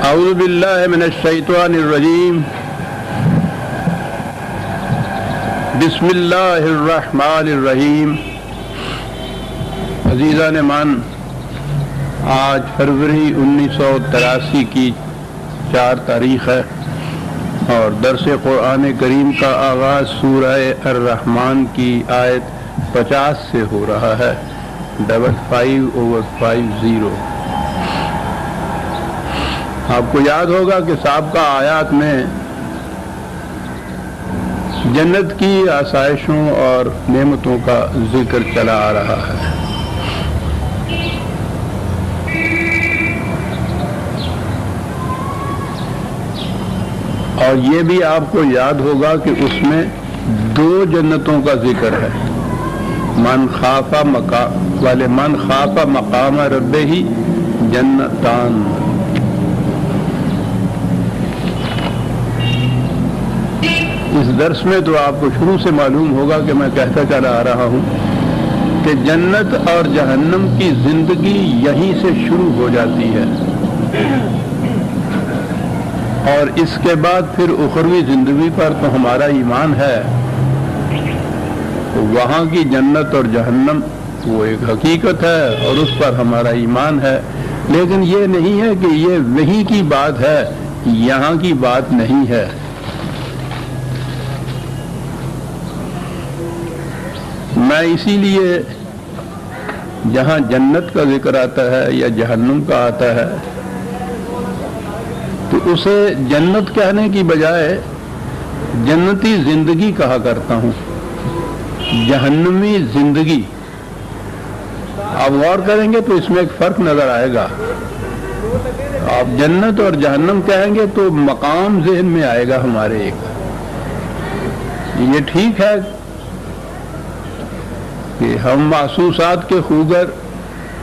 اعوذ باللہ من الشیطان الرجیم بسم اللہ الرحمن الرحیم۔ عزیزان مان، آج فروری 1983 کی 4 تاریخ ہے اور درس قرآن کریم کا آغاز سورہ الرحمن کی آیت 50 سے ہو رہا ہے، 55/50۔ آپ کو یاد ہوگا کہ سابقہ آیات میں جنت کی آسائشوں اور نعمتوں کا ذکر چلا آ رہا ہے۔ اور یہ بھی آپ کو یاد ہوگا کہ اس میں 2 جنتوں کا ذکر ہے، من خاف مقام ربہ جنتان۔ اس درس میں تو آپ کو شروع سے معلوم ہوگا کہ میں کہتا چلا آ رہا ہوں کہ جنت اور جہنم کی زندگی یہیں سے شروع ہو جاتی ہے، اور اس کے بعد پھر اخروی زندگی پر تو ہمارا ایمان ہے۔ وہاں کی جنت اور جہنم وہ ایک حقیقت ہے اور اس پر ہمارا ایمان ہے، لیکن یہ نہیں ہے کہ یہ وہیں کی بات ہے، یہاں کی بات نہیں ہے۔ میں اسی لیے جہاں جنت کا ذکر آتا ہے یا جہنم کا آتا ہے تو اسے جنت کہنے کی بجائے جنتی زندگی کہا کرتا ہوں، جہنمی زندگی۔ آپ غور کریں گے تو اس میں ایک فرق نظر آئے گا۔ آپ جنت اور جہنم کہیں گے تو مقام ذہن میں آئے گا ہمارے ایک۔ یہ ٹھیک ہے کہ ہم محسوسات کے خوگر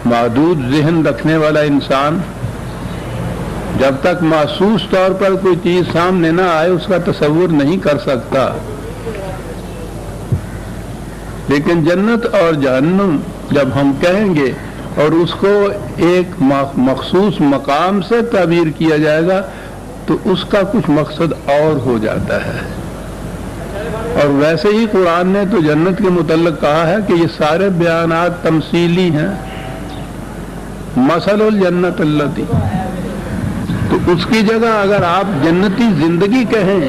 محدود ذہن رکھنے والا انسان جب تک محسوس طور پر کوئی چیز سامنے نہ آئے اس کا تصور نہیں کر سکتا، لیکن جنت اور جہنم جب ہم کہیں گے اور اس کو ایک مخصوص مقام سے تعبیر کیا جائے گا تو اس کا کچھ مقصد اور ہو جاتا ہے۔ اور ویسے ہی قرآن نے تو جنت کے متعلق کہا ہے کہ یہ سارے بیانات تمثیلی ہیں، مثل الجنت التی، تو اس کی جگہ اگر آپ جنتی زندگی کہیں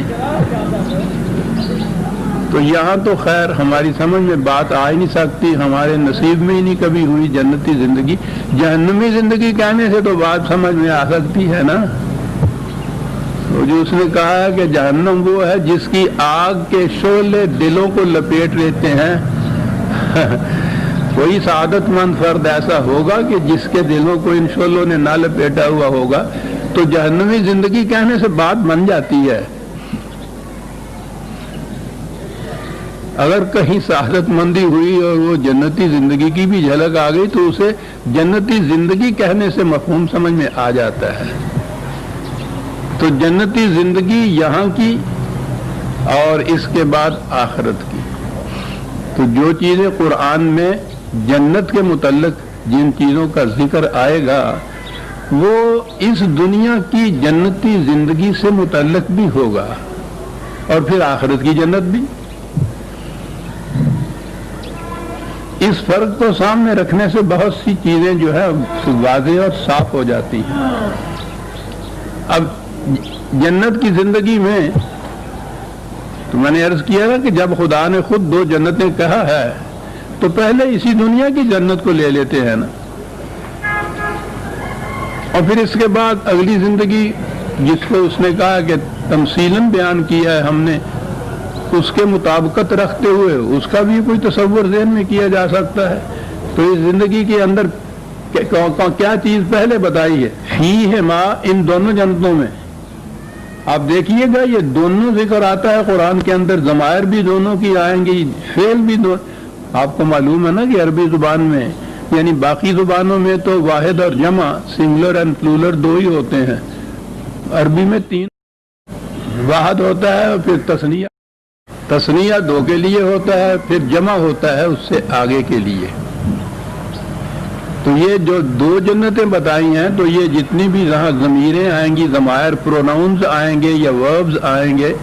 تو یہاں تو خیر ہماری سمجھ میں بات آ ہی نہیں سکتی، ہمارے نصیب میں ہی نہیں کبھی ہوئی جنتی زندگی۔ جہنمی زندگی کہنے سے تو بات سمجھ میں آ سکتی ہے نا۔ جو اس نے کہا ہے کہ جہنم وہ ہے جس کی آگ کے شعلے دلوں کو لپیٹ لیتے ہیں۔ کوئی سعادت مند فرد ایسا ہوگا کہ جس کے دلوں کو ان شعلوں نے نہ لپیٹا ہوا ہوگا، تو جہنمی زندگی کہنے سے بات بن جاتی ہے۔ اگر کہیں سعادت مندی ہوئی اور وہ جنتی زندگی کی بھی جھلک آ گئی تو اسے جنتی زندگی کہنے سے مفہوم سمجھ میں آ جاتا ہے۔ تو جنتی زندگی یہاں کی اور اس کے بعد آخرت کی۔ تو جو چیزیں قرآن میں جنت کے متعلق جن چیزوں کا ذکر آئے گا وہ اس دنیا کی جنتی زندگی سے متعلق بھی ہوگا اور پھر آخرت کی جنت بھی۔ اس فرق کو سامنے رکھنے سے بہت سی چیزیں جو ہے واضح اور صاف ہو جاتی ہیں۔ اب جنت کی زندگی میں تو میں نے عرض کیا نا کہ جب خدا نے خود 2 جنتیں کہا ہے تو پہلے اسی دنیا کی جنت کو لے لیتے ہیں نا، اور پھر اس کے بعد اگلی زندگی جس کو اس نے کہا کہ تمثیلاً بیان کیا ہے ہم نے، اس کے مطابقت رکھتے ہوئے اس کا بھی کوئی تصور ذہن میں کیا جا سکتا ہے۔ تو اس زندگی کے اندر کیا چیز پہلے بتائی ہے؟ فیہما، ان دونوں جنتوں میں آپ دیکھیے گا یہ دونوں ذکر آتا ہے قرآن کے اندر، ضمائر بھی دونوں کی آئیں گی، فعل بھی دو۔ آپ کو معلوم ہے نا کہ عربی زبان میں یعنی باقی زبانوں میں تو واحد اور جمع، سنگولر اینڈ پلورل 2 ہی ہوتے ہیں، عربی میں 3، واحد ہوتا ہے اور پھر تثنیہ، تثنیہ 2 کے لیے ہوتا ہے، پھر جمع ہوتا ہے اس سے آگے کے لیے۔ تو یہ جو دو جنتیں بتائی ہیں تو یہ جتنی بھی یہاں ضمیریں آئیں گی، ضمائر پروناؤنز آئیں گے یا وربز آئیں گے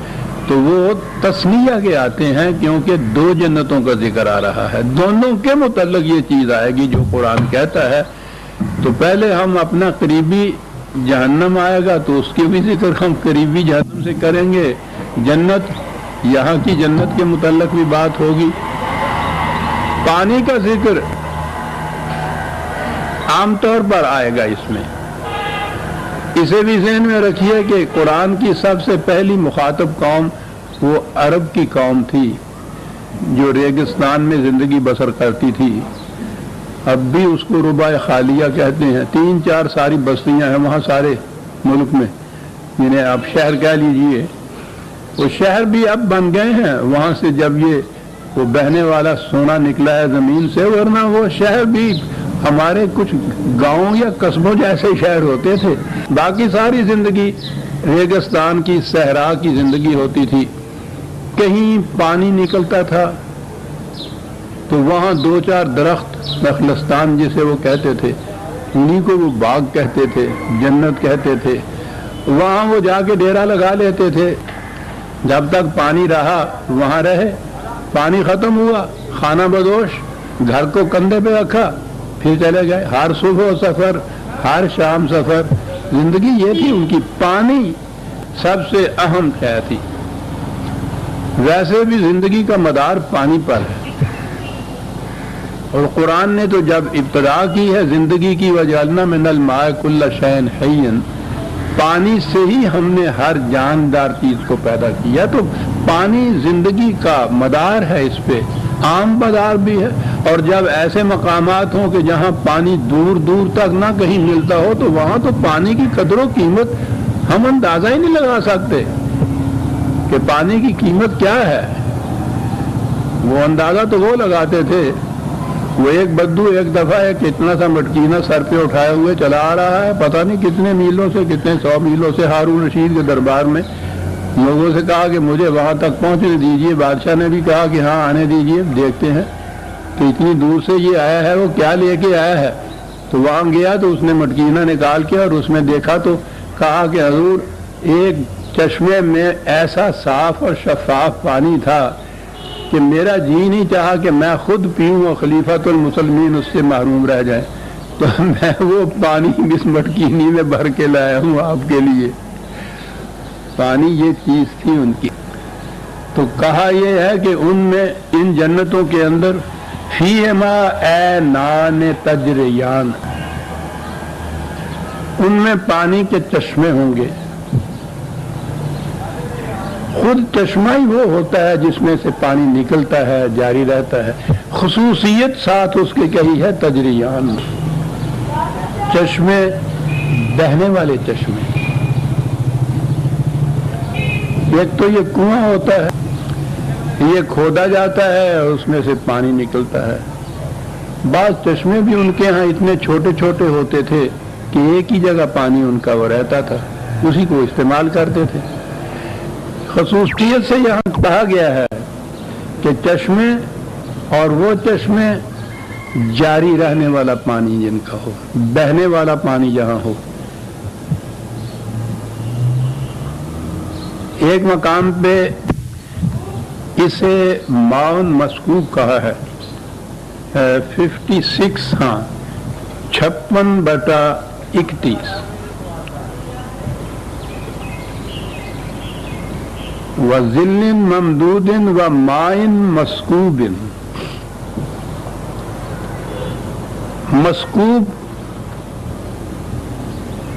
تو وہ تسنیہ کے آتے ہیں، کیونکہ دو جنتوں کا ذکر آ رہا ہے، دونوں کے متعلق یہ چیز آئے گی جو قرآن کہتا ہے۔ تو پہلے ہم اپنا قریبی جہنم آئے گا تو اس کے بھی ذکر ہم قریبی جہنم سے کریں گے، جنت یہاں کی جنت کے متعلق بھی بات ہوگی۔ پانی کا ذکر عام طور پر آئے گا اس میں، اسے بھی ذہن میں رکھیے کہ قرآن کی سب سے پہلی مخاطب قوم وہ عرب کی قوم تھی جو ریگستان میں زندگی بسر کرتی تھی۔ اب بھی اس کو ربع خالیہ کہتے ہیں، 3-4 ساری بستیاں ہیں وہاں سارے ملک میں، جنہیں آپ شہر کہہ لیجئے۔ وہ شہر بھی اب بن گئے ہیں وہاں سے جب یہ وہ بہنے والا سونا نکلا ہے زمین سے، ورنہ وہ شہر بھی ہمارے کچھ گاؤں یا قصبوں جیسے شہر ہوتے تھے۔ باقی ساری زندگی ریگستان کی، صحرا کی زندگی ہوتی تھی۔ کہیں پانی نکلتا تھا تو وہاں 2-4 درخت، نخلستان جسے وہ کہتے تھے، انہیں کو وہ باغ کہتے تھے، جنت کہتے تھے، وہاں وہ جا کے ڈیرا لگا لیتے تھے۔ جب تک پانی رہا وہاں رہے، پانی ختم ہوا خانہ بدوش، گھر کو کندھے پہ رکھا، پھر چلے گئے۔ ہر صبح سفر، ہر شام سفر، زندگی یہ تھی ان کی۔ پانی سب سے اہم ہے تھی۔ ویسے بھی زندگی کا مدار پانی پر ہے، اور قرآن نے تو جب ابتدا کی ہے زندگی کی، وَجَعَلْنَا مِنَ الْمَاءِ كُلَّ شَيْءٍ حَيٍّ، پانی سے ہی ہم نے ہر جاندار چیز کو پیدا کیا۔ تو پانی زندگی کا مدار ہے، اس پہ عام مدار بھی ہے۔ اور جب ایسے مقامات ہوں کہ جہاں پانی دور دور تک نہ کہیں ملتا ہو تو وہاں تو پانی کی قدر و قیمت ہم اندازہ ہی نہیں لگا سکتے کہ پانی کی قیمت کیا ہے۔ وہ اندازہ تو وہ لگاتے تھے، وہ ایک بدو ایک دفعہ ایک اتنا سا مٹکینا سر پہ اٹھائے ہوئے چلا آ رہا ہے، پتہ نہیں کتنے میلوں سے، کتنے 100 میلوں سے، ہارون رشید کے دربار میں۔ لوگوں سے کہا کہ مجھے وہاں تک پہنچنے دیجئے، بادشاہ نے بھی کہا کہ ہاں آنے دیجئے، دیکھتے ہیں کہ اتنی دور سے یہ آیا ہے، وہ کیا لے کے آیا ہے۔ تو وہاں گیا تو اس نے مٹکینہ نکال کے اور اس میں دیکھا تو کہا کہ حضور ایک چشمے میں ایسا صاف اور شفاف پانی تھا کہ میرا جی نہیں چاہا کہ میں خود پیوں اور خلیفۃ المسلمین اس سے محروم رہ جائے، تو میں وہ پانی اس مٹکینی میں بھر کے لایا ہوں آپ کے لیے۔ پانی یہ چیز تھی ان کی۔ تو کہا یہ ہے کہ ان میں، ان جنتوں کے اندر، فیہما عینان تجریان، ان میں پانی کے چشمے ہوں گے۔ خود چشمہ ہی وہ ہوتا ہے جس میں سے پانی نکلتا ہے، جاری رہتا ہے۔ خصوصیت ساتھ اس کے کہی ہے تجریان، چشمے، بہنے والے چشمے۔ ایک تو یہ کنواں ہوتا ہے، یہ کھودا جاتا ہے اور اس میں سے پانی نکلتا ہے۔ بعض چشمے بھی ان کے ہاں اتنے چھوٹے چھوٹے ہوتے تھے کہ ایک ہی جگہ پانی ان کا وہ رہتا تھا، اسی کو استعمال کرتے تھے۔ خصوصیت سے یہاں کہا گیا ہے کہ چشمے، اور وہ چشمے جاری رہنے والا پانی جن کا ہو، بہنے والا پانی جہاں ہو۔ ایک مقام پہ اسے معاون مسکوب کہا ہے، 56 ہاں 56/31، وَظِلٍّ مَمْدُودٍ وَمَاءٍ مَسْكُوبٍ۔ مسکوب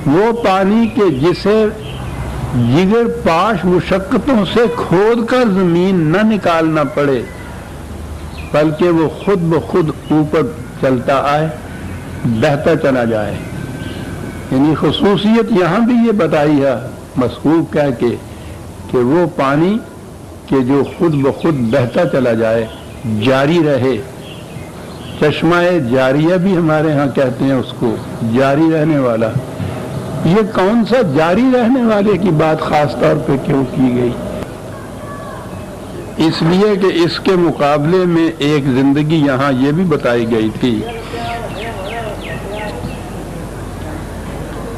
وہ پانی کے جسے جگر پاش مشقتوں سے کھود کر زمین نہ نکالنا پڑے، بلکہ وہ خود بخود اوپر چلتا آئے، بہتا چلا جائے۔ یعنی خصوصیت یہاں بھی یہ بتائی ہے مسکوب کہہ کے کہ وہ پانی کہ جو خود بخود بہتا چلا جائے، جاری رہے۔ چشمہ جاریہ بھی ہمارے ہاں کہتے ہیں اس کو، جاری رہنے والا۔ یہ کون سا جاری رہنے والے کی بات خاص طور پہ کیوں کی گئی؟ اس لیے کہ اس کے مقابلے میں ایک زندگی یہاں یہ بھی بتائی گئی تھی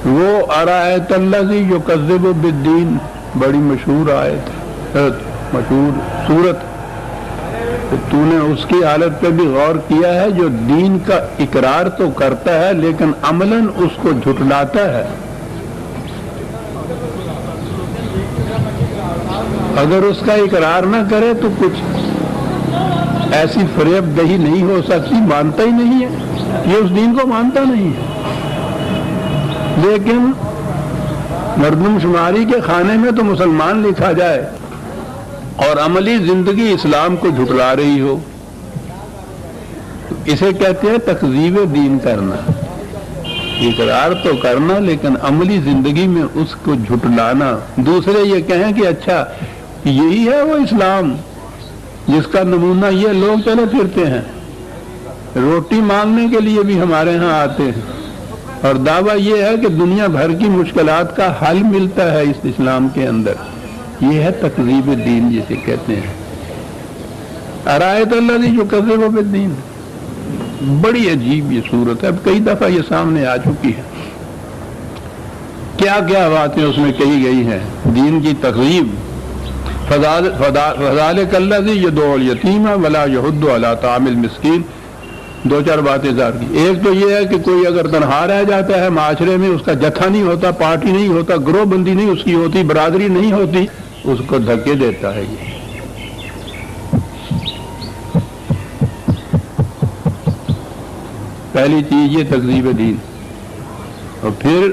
وہ آیت الذی یکذب بالدین بڑی مشہور آیت ہے، مشہور صورت، تو نے اس کی حالت پہ بھی غور کیا ہے جو دین کا اقرار تو کرتا ہے لیکن عملاً اس کو جھٹلاتا ہے؟ اگر اس کا اقرار نہ کرے تو کچھ ایسی فریب دہی نہیں ہو سکتی، مانتا ہی نہیں ہے، یہ اس دین کو مانتا نہیں ہے، لیکن مردم شماری کے خانے میں تو مسلمان لکھا جائے اور عملی زندگی اسلام کو جھٹلا رہی ہو، اسے کہتے ہیں تکذیب دین کرنا، اقرار تو کرنا لیکن عملی زندگی میں اس کو جھٹلانا۔ دوسرے یہ کہیں کہ اچھا یہی ہے وہ اسلام جس کا نمونہ یہ لوگ چلے پھرتے ہیں، روٹی مانگنے کے لیے بھی ہمارے ہاں آتے ہیں اور دعویٰ یہ ہے کہ دنیا بھر کی مشکلات کا حل ملتا ہے اس اسلام کے اندر۔ یہ ہے تکذیب دین جسے کہتے ہیں۔ ارایت الذی یکذب بالدین، بڑی عجیب یہ صورت ہے، اب کئی دفعہ یہ سامنے آ چکی ہے، کیا کیا باتیں اس میں کہی گئی ہیں دین کی تکذیب۔ فذلک الذی یدعو الیتیم ولا یحض علی طعام المسکین، دو چار باتیں ذکر کی۔ ایک تو یہ ہے کہ کوئی اگر تنہا رہ جاتا ہے معاشرے میں، اس کا جتھا نہیں ہوتا، پارٹی نہیں ہوتا، گروہ بندی نہیں اس کی ہوتی، برادری نہیں ہوتی، اس کو دھکے دیتا ہے۔ یہ پہلی چیز یہ تکذیب دین۔ اور پھر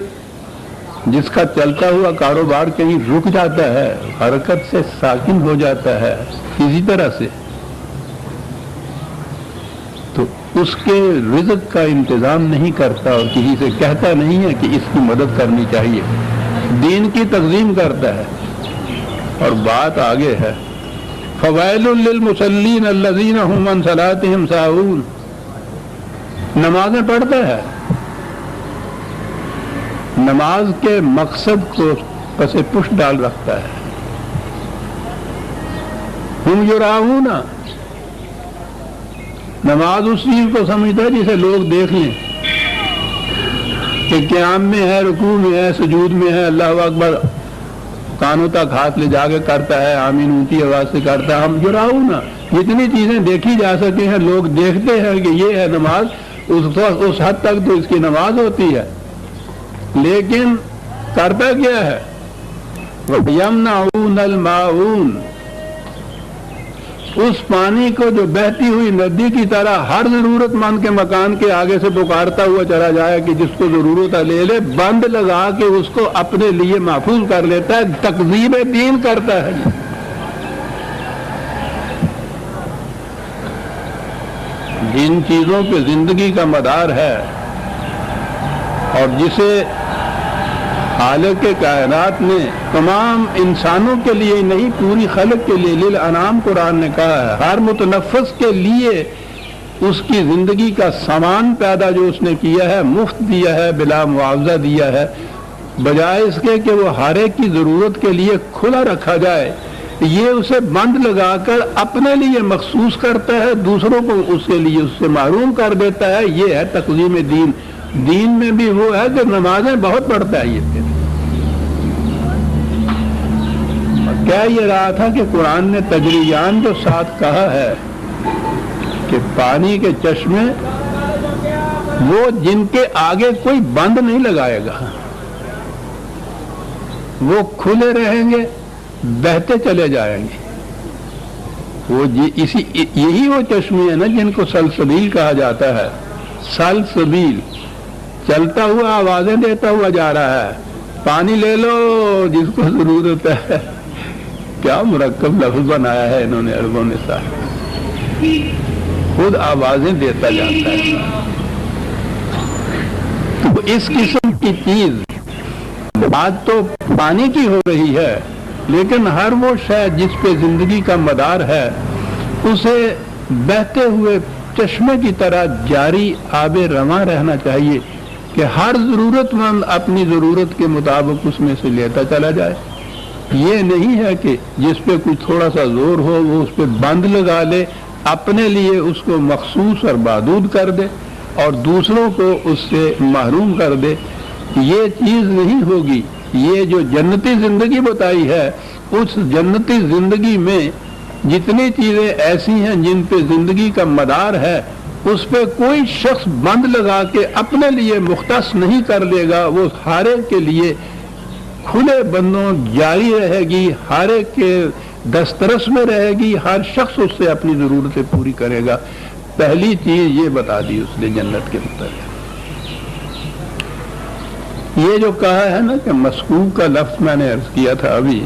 جس کا چلتا ہوا کاروبار کہیں رک جاتا ہے، حرکت سے ساکن ہو جاتا ہے کسی طرح سے، تو اس کے رزق کا انتظام نہیں کرتا اور کسی سے کہتا نہیں ہے کہ اس کی مدد کرنی چاہیے، دین کی تقسیم کرتا ہے۔ اور بات آگے ہے، فوائل للمصلین الذین هم عن صلاتهم ساہون، نمازیں پڑھتا ہے، نماز کے مقصد کو پس پش ڈال رکھتا ہے۔ ہم یراؤون، نماز اس چیز کو سمجھتا ہے جسے لوگ دیکھ لیں کہ قیام میں ہے، رکوع میں ہے، سجود میں ہے، اللہ اکبر کانوں تک ہاتھ لے جا کے کرتا ہے، آمین اونچی آواز سے کرتا ہے۔ ہم یراؤون، جتنی چیزیں دیکھی جا سکتی ہیں لوگ دیکھتے ہیں کہ یہ ہے نماز، اس حد تک تو اس کی نماز ہوتی ہے، لیکن کرتا کیا ہے؟ یمنعون الماعون، اس پانی کو جو بہتی ہوئی ندی کی طرح ہر ضرورت مند کے مکان کے آگے سے پکارتا ہوا چلا جائے کہ جس کو ضرورت ہے لے لے، بند لگا کے اس کو اپنے لیے محفوظ کر لیتا ہے، تکذیب دین کرتا ہے۔ جن چیزوں پہ زندگی کا مدار ہے اور جسے خالق کائنات نے تمام انسانوں کے لیے نہیں پوری خلق کے لیے، للانام قرآن نے کہا ہے، ہر متنفس کے لیے اس کی زندگی کا سامان پیدا جو اس نے کیا ہے، مفت دیا ہے، بلا معاوضہ دیا ہے، بجائے اس کے کہ وہ ہر ایک کی ضرورت کے لیے کھلا رکھا جائے، یہ اسے بند لگا کر اپنے لیے مخصوص کرتا ہے، دوسروں کو اس کے لیے اس سے محروم کر دیتا ہے۔ یہ ہے تقسیم دین۔ دین میں بھی وہ ہے کہ نمازیں بہت پڑھتا ہے یہ پھر۔ کہہ یہ رہا تھا کہ قرآن نے تجریان جو ساتھ کہا ہے کہ پانی کے چشمے وہ جن کے آگے کوئی بند نہیں لگائے گا، وہ کھلے رہیں گے، بہتے چلے جائیں گے۔ وہ یہی وہ چشمے ہیں نا جن کو سلسبیل کہا جاتا ہے۔ سلسبیل چلتا ہوا آوازیں دیتا ہوا جا رہا ہے، پانی لے لو جس کو ضرورت ہے۔ کیا مرکب لفظ بنایا ہے انہوں نے عربوں نے، صاحب خود آوازیں دیتا جاتا ہے۔ تو اس قسم کی چیز بات تو پانی کی ہو رہی ہے، لیکن ہر وہ شے جس پہ زندگی کا مدار ہے اسے بہتے ہوئے چشمے کی طرح جاری آب رواں رہنا چاہیے کہ ہر ضرورت مند اپنی ضرورت کے مطابق اس میں سے لیتا چلا جائے۔ یہ نہیں ہے کہ جس پہ کوئی تھوڑا سا زور ہو وہ اس پہ بند لگا لے، اپنے لیے اس کو مخصوص اور محدود کر دے اور دوسروں کو اس سے محروم کر دے۔ یہ چیز نہیں ہوگی. یہ جو جنتی زندگی بتائی ہے، اس جنتی زندگی میں جتنی چیزیں ایسی ہیں جن پہ زندگی کا مدار ہے، اس پہ کوئی شخص بند لگا کے اپنے لیے مختص نہیں کر لے گا. وہ ہر ایک کے لیے کھلے بندوں جاری رہے گی، ہر ایک کے دسترس میں رہے گی، ہر شخص اس سے اپنی ضرورتیں پوری کرے گا. پہلی چیز یہ بتا دی اس نے جنت کے متعلق. یہ جو کہا ہے نا کہ مسکوب کا لفظ میں نے عرض کیا تھا ابھی،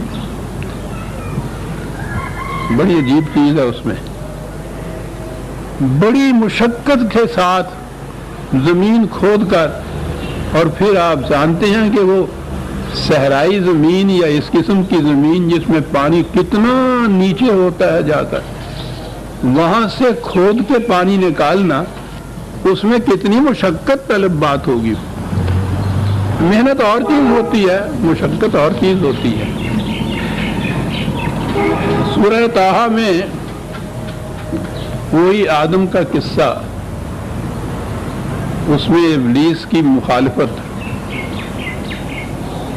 بڑی عجیب چیز ہے. اس میں بڑی مشقت کے ساتھ زمین کھود کر، اور پھر آپ جانتے ہیں کہ وہ صحرائی زمین یا اس قسم کی زمین جس میں پانی کتنا نیچے ہوتا ہے، جا کر وہاں سے کھود کے پانی نکالنا، اس میں کتنی مشقت طلب بات ہوگی. محنت اور چیز ہوتی ہے، مشقت اور چیز ہوتی ہے. سورہ طٰہٰ میں وہی آدم کا قصہ، اس میں ابلیس کی مخالفت.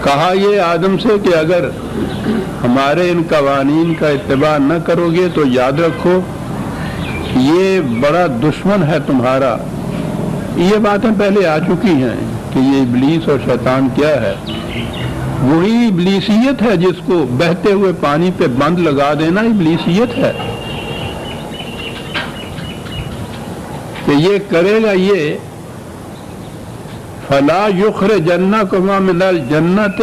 کہا یہ آدم سے کہ اگر ہمارے ان قوانین کا اتباع نہ کرو گے تو یاد رکھو یہ بڑا دشمن ہے تمہارا. یہ باتیں پہلے آ چکی ہیں کہ یہ ابلیس اور شیطان کیا ہے. وہی ابلیسیت ہے جس کو بہتے ہوئے پانی پہ بند لگا دینا ابلیسیت ہے. کہ یہ کرے گا یہ فلا یخرجنکما من الجنت،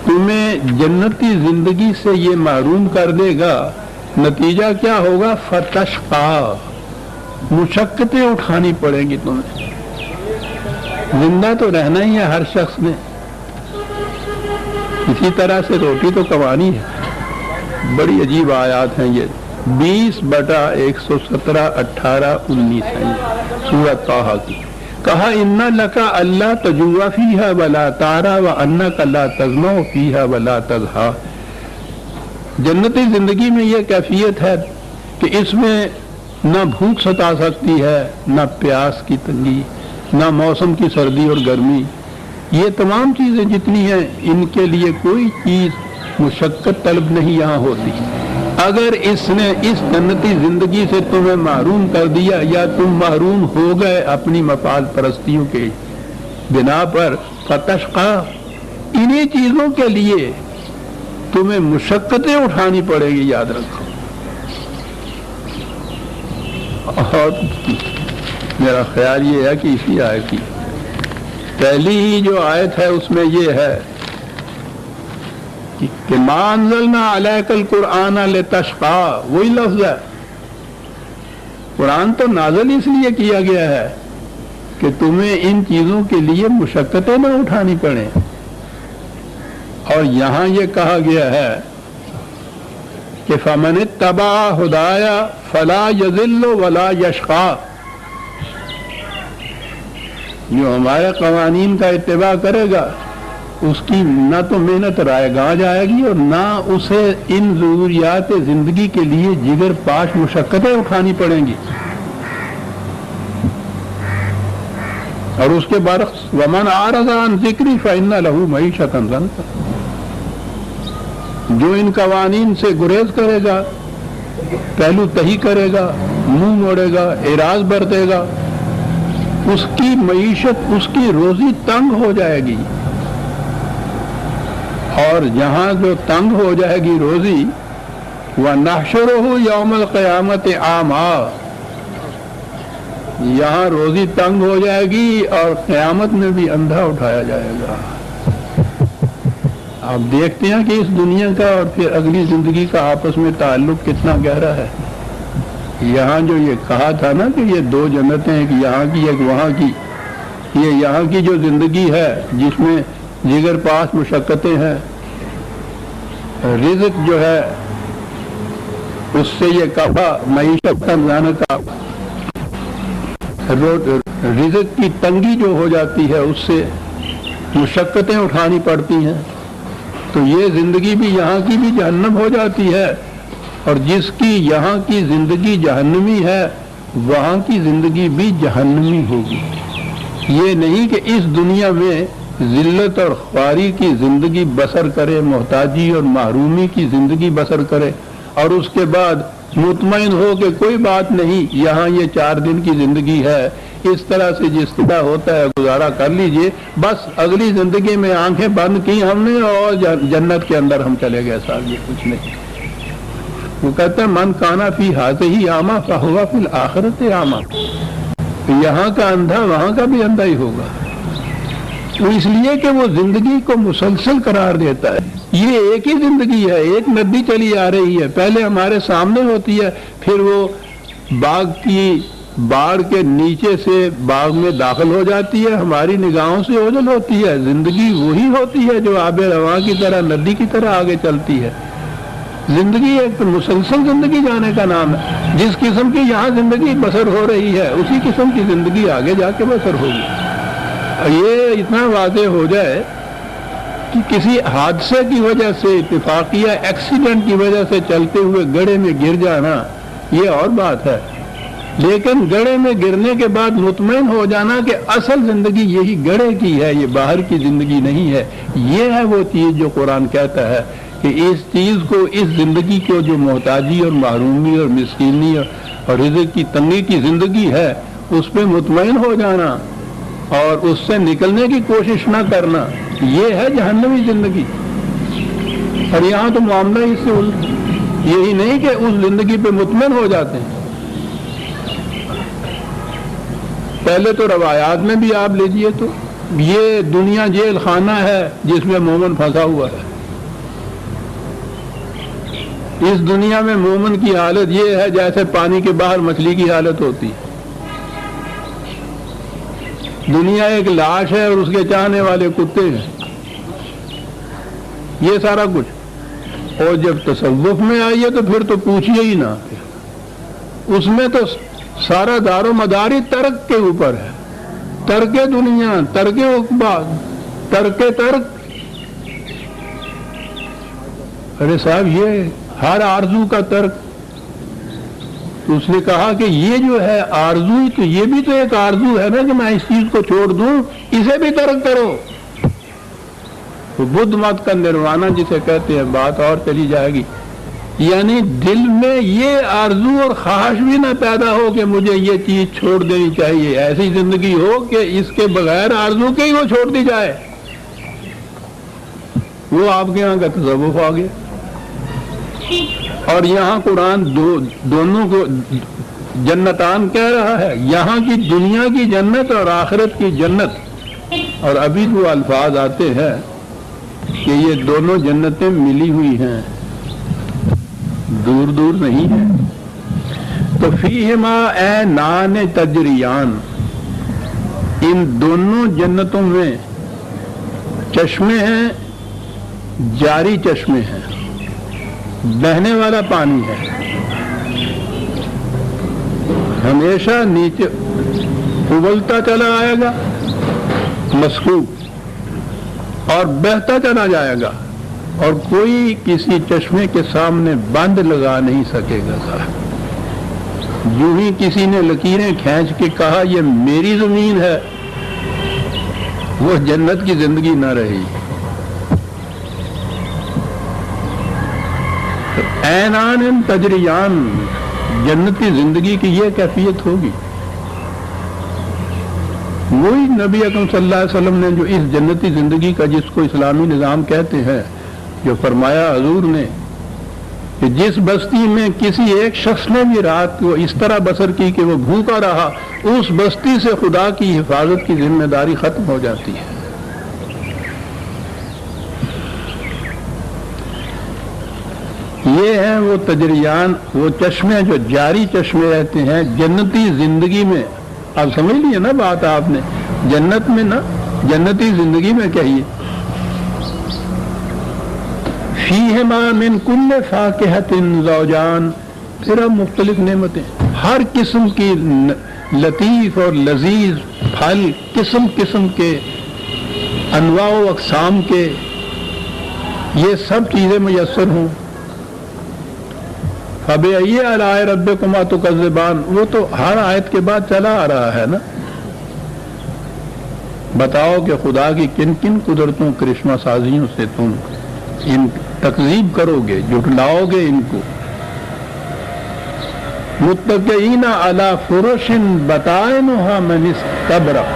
تمہیں جنتی زندگی سے یہ محروم کر دے گا. نتیجہ کیا ہوگا؟ فتشقا، مشقتیں اٹھانی پڑیں گی تمہیں. زندہ تو رہنا ہی ہے ہر شخص نے، اسی طرح سے روٹی تو کمانی ہے. بڑی عجیب آیات ہیں یہ، 20/117 18 19 ہیں سورۃ طٰہٰ کی. کہا ان لک اللہ تجوع فیہا ولا تعریٰ وانک لا تظمأ فیہا ولا تضحیٰ. جنتی زندگی میں یہ کیفیت ہے کہ اس میں نہ بھوک ستا سکتی ہے، نہ پیاس کی تنگی، نہ موسم کی سردی اور گرمی. یہ تمام چیزیں جتنی ہیں ان کے لیے کوئی چیز مشقت طلب نہیں یہاں ہوتی. اگر اس نے اس جنتی زندگی سے تمہیں محروم کر دیا یا تم محروم ہو گئے اپنی مفاد پرستیوں کے بنا پر، فتشقا، انہی چیزوں کے لیے تمہیں مشقتیں اٹھانی پڑے گی، یاد رکھو. اور میرا خیال یہ ہے کہ اسی آیت کی پہلی ہی جو آیت ہے اس میں یہ ہے کہ ما انزلنا علیک القرآن لتشقا. وہی لفظ ہے، قرآن تو نازل اس لیے کیا گیا ہے کہ تمہیں ان چیزوں کے لیے مشقتیں نہ اٹھانی پڑیں. اور یہاں یہ کہا گیا ہے کہ فمن اتبع ہدایا فلا یضل ولا یشقا. جو ہمارے قوانین کا اتباع کرے گا اس کی نہ تو محنت رائے گاہ جائے گی اور نہ اسے ان ضروریات زندگی کے لیے جگر پاش مشقتیں اٹھانی پڑیں گی. اور اس کے برعکس ومن اعرض عن ذکری فإن له معیشۃ ضنکا. جو ان قوانین سے گریز کرے گا، پہلو تہی کرے گا، منہ موڑے گا، اعراض برتے گا، اس کی معیشت، اس کی روزی تنگ ہو جائے گی. اور جہاں جو تنگ ہو جائے گی روزی، وَنَحْشُرُهُ يَوْمَ الْقِيَامَةِ أَعْمَىٰ، یہاں روزی تنگ ہو جائے گی اور قیامت میں بھی اندھا اٹھایا جائے گا. آپ دیکھتے ہیں کہ اس دنیا کا اور پھر اگلی زندگی کا آپس میں تعلق کتنا گہرا ہے. یہاں جو یہ کہا تھا نا کہ یہ دو جنتیں، ایک یہاں کی ایک وہاں کی، یہ یہاں کی جو زندگی ہے جس میں جگر پاس مشقتیں ہیں، رزق جو ہے اس سے یہ کہا معیشت کا جانے کا، رزق کی تنگی جو ہو جاتی ہے اس سے مشقتیں اٹھانی پڑتی ہیں. تو یہ زندگی بھی یہاں کی بھی جہنم ہو جاتی ہے، اور جس کی یہاں کی زندگی جہنمی ہے وہاں کی زندگی بھی جہنمی ہوگی. یہ نہیں کہ اس دنیا میں ذلت اور خواری کی زندگی بسر کرے، محتاجی اور محرومی کی زندگی بسر کرے، اور اس کے بعد مطمئن ہو کہ کوئی بات نہیں، یہاں یہ 4 دن کی زندگی ہے، اس طرح سے جس طرح ہوتا ہے گزارا کر لیجئے، بس اگلی زندگی میں آنکھیں بند کی ہم نے اور جنت کے اندر ہم چلے گئے صاحب، یہ کچھ نہیں۔ وہ کہتا ہے من کانا فی ہذہ اعمیٰ فہو فی الآخرۃ اعمیٰ، یہاں کا اندھا وہاں کا بھی اندھا ہی ہوگا۔ وہ اس لیے کہ وہ زندگی کو مسلسل قرار دیتا ہے، یہ ایک ہی زندگی ہے، ایک ندی چلی آ رہی ہے، پہلے ہمارے سامنے ہوتی ہے، پھر وہ باغ کی باڑ کے نیچے سے باغ میں داخل ہو جاتی ہے، ہماری نگاہوں سے اوجھل ہوتی ہے۔ زندگی وہی ہوتی ہے جو آب رواں کی طرح ندی کی طرح آگے چلتی ہے۔ زندگی ایک مسلسل زندگی جانے کا نام ہے، جس قسم کی یہاں زندگی بسر ہو رہی ہے اسی قسم کی زندگی آگے جا کے بسر ہوگی۔ یہ اتنا واضح ہو جائے کہ کسی حادثے کی وجہ سے، اتفاقیہ ایکسیڈنٹ کی وجہ سے چلتے ہوئے گڑھے میں گر جانا یہ اور بات ہے، لیکن گڑھے میں گرنے کے بعد مطمئن ہو جانا کہ اصل زندگی یہی گڑھے کی ہے، یہ باہر کی زندگی نہیں ہے، یہ ہے وہ چیز جو قرآن کہتا ہے کہ اس چیز کو، اس زندگی کو جو محتاجی اور محرومی اور مسکینی اور رزق کی تنگی کی زندگی ہے، اس پہ مطمئن ہو جانا اور اس سے نکلنے کی کوشش نہ کرنا، یہ ہے جہنمی زندگی۔ اور یہاں تو معاملہ اس سے الٹ، یہی نہیں کہ اس زندگی پہ مطمئن ہو جاتے ہیں۔ پہلے تو روایات میں بھی آپ لیجئے تو یہ دنیا جیل خانہ ہے جس میں مومن پھنسا ہوا ہے۔ اس دنیا میں مومن کی حالت یہ ہے جیسے پانی کے باہر مچھلی کی حالت ہوتی ہے۔ دنیا ایک لاش ہے اور اس کے چاہنے والے کتے ہیں، یہ سارا کچھ۔ اور جب تصوف میں آئیے تو پھر تو پوچھئے ہی نہ، اس میں تو سارا دار و مدار ہی ترک کے اوپر ہے، ترک دنیا، ترک عقبہ، ترک ترک۔ ارے صاحب یہ ہر آرزو کا ترک، تو اس نے کہا کہ یہ جو ہے آرزو ہی تو، یہ بھی تو ایک آرزو ہے نا کہ میں اس چیز کو چھوڑ دوں، اسے بھی ترک کرو۔ تو بدھ مت کا نروانہ جسے کہتے ہیں، بات اور چلی جائے گی، یعنی دل میں یہ آرزو اور خواہش بھی نہ پیدا ہو کہ مجھے یہ چیز چھوڑ دینی چاہیے، ایسی زندگی ہو کہ اس کے بغیر آرزو کے ہی وہ چھوڑ دی جائے۔ وہ آپ کے یہاں کا تصوف آ گیا۔ اور یہاں قرآن دونوں کو جنتان کہہ رہا ہے، یہاں کی دنیا کی جنت اور آخرت کی جنت۔ اور ابھی جو الفاظ آتے ہیں کہ یہ دونوں جنتیں ملی ہوئی ہیں، دور دور نہیں ہیں۔ تو فیہما عینان تجریان، ان دونوں جنتوں میں چشمے ہیں، جاری چشمے ہیں، بہنے والا پانی ہے، ہمیشہ نیچے ابلتا چلا آئے گا مسکوب، اور بہتا چلا جائے گا، اور کوئی کسی چشمے کے سامنے بند لگا نہیں سکے گا صاحب۔ جو ہی کسی نے لکیریں کھینچ کے کہا یہ میری زمین ہے، وہ جنت کی زندگی نہ رہی۔ عینان تجریان، جنتی زندگی کی یہ کیفیت ہوگی۔ وہی نبی اکرم صلی اللہ علیہ وسلم نے جو اس جنتی زندگی کا، جس کو اسلامی نظام کہتے ہیں، جو فرمایا حضور نے کہ جس بستی میں کسی ایک شخص نے بھی رات کو اس طرح بسر کی کہ وہ بھوکا رہا، اس بستی سے خدا کی حفاظت کی ذمہ داری ختم ہو جاتی ہے۔ یہ ہیں وہ تجریان، وہ چشمے جو جاری چشمے رہتے ہیں جنتی زندگی میں۔ آپ سمجھ لیے نا بات آپ نے، جنت میں نا، جنتی زندگی میں کہیے۔ فیہما من کل فاکہۃ زوجان، پھر اب مختلف نعمتیں، ہر قسم کی لطیف اور لذیذ پھل، قسم قسم کے، انواع و اقسام کے، یہ سب چیزیں میسر ہوں۔ فَبِأَيِّ آلَاءِ رَبِّكُمَا تُكَذِّبَانِ، وہ تو ہر آیت کے بعد چلا آ رہا ہے نا۔ بتاؤ کہ خدا کی کن کن قدرتوں کرشمہ سازیوں سے تم ان تکذیب کرو گے، جھٹلاؤ گے ان کو. متکئین علی فرش بطائنها من استبرق،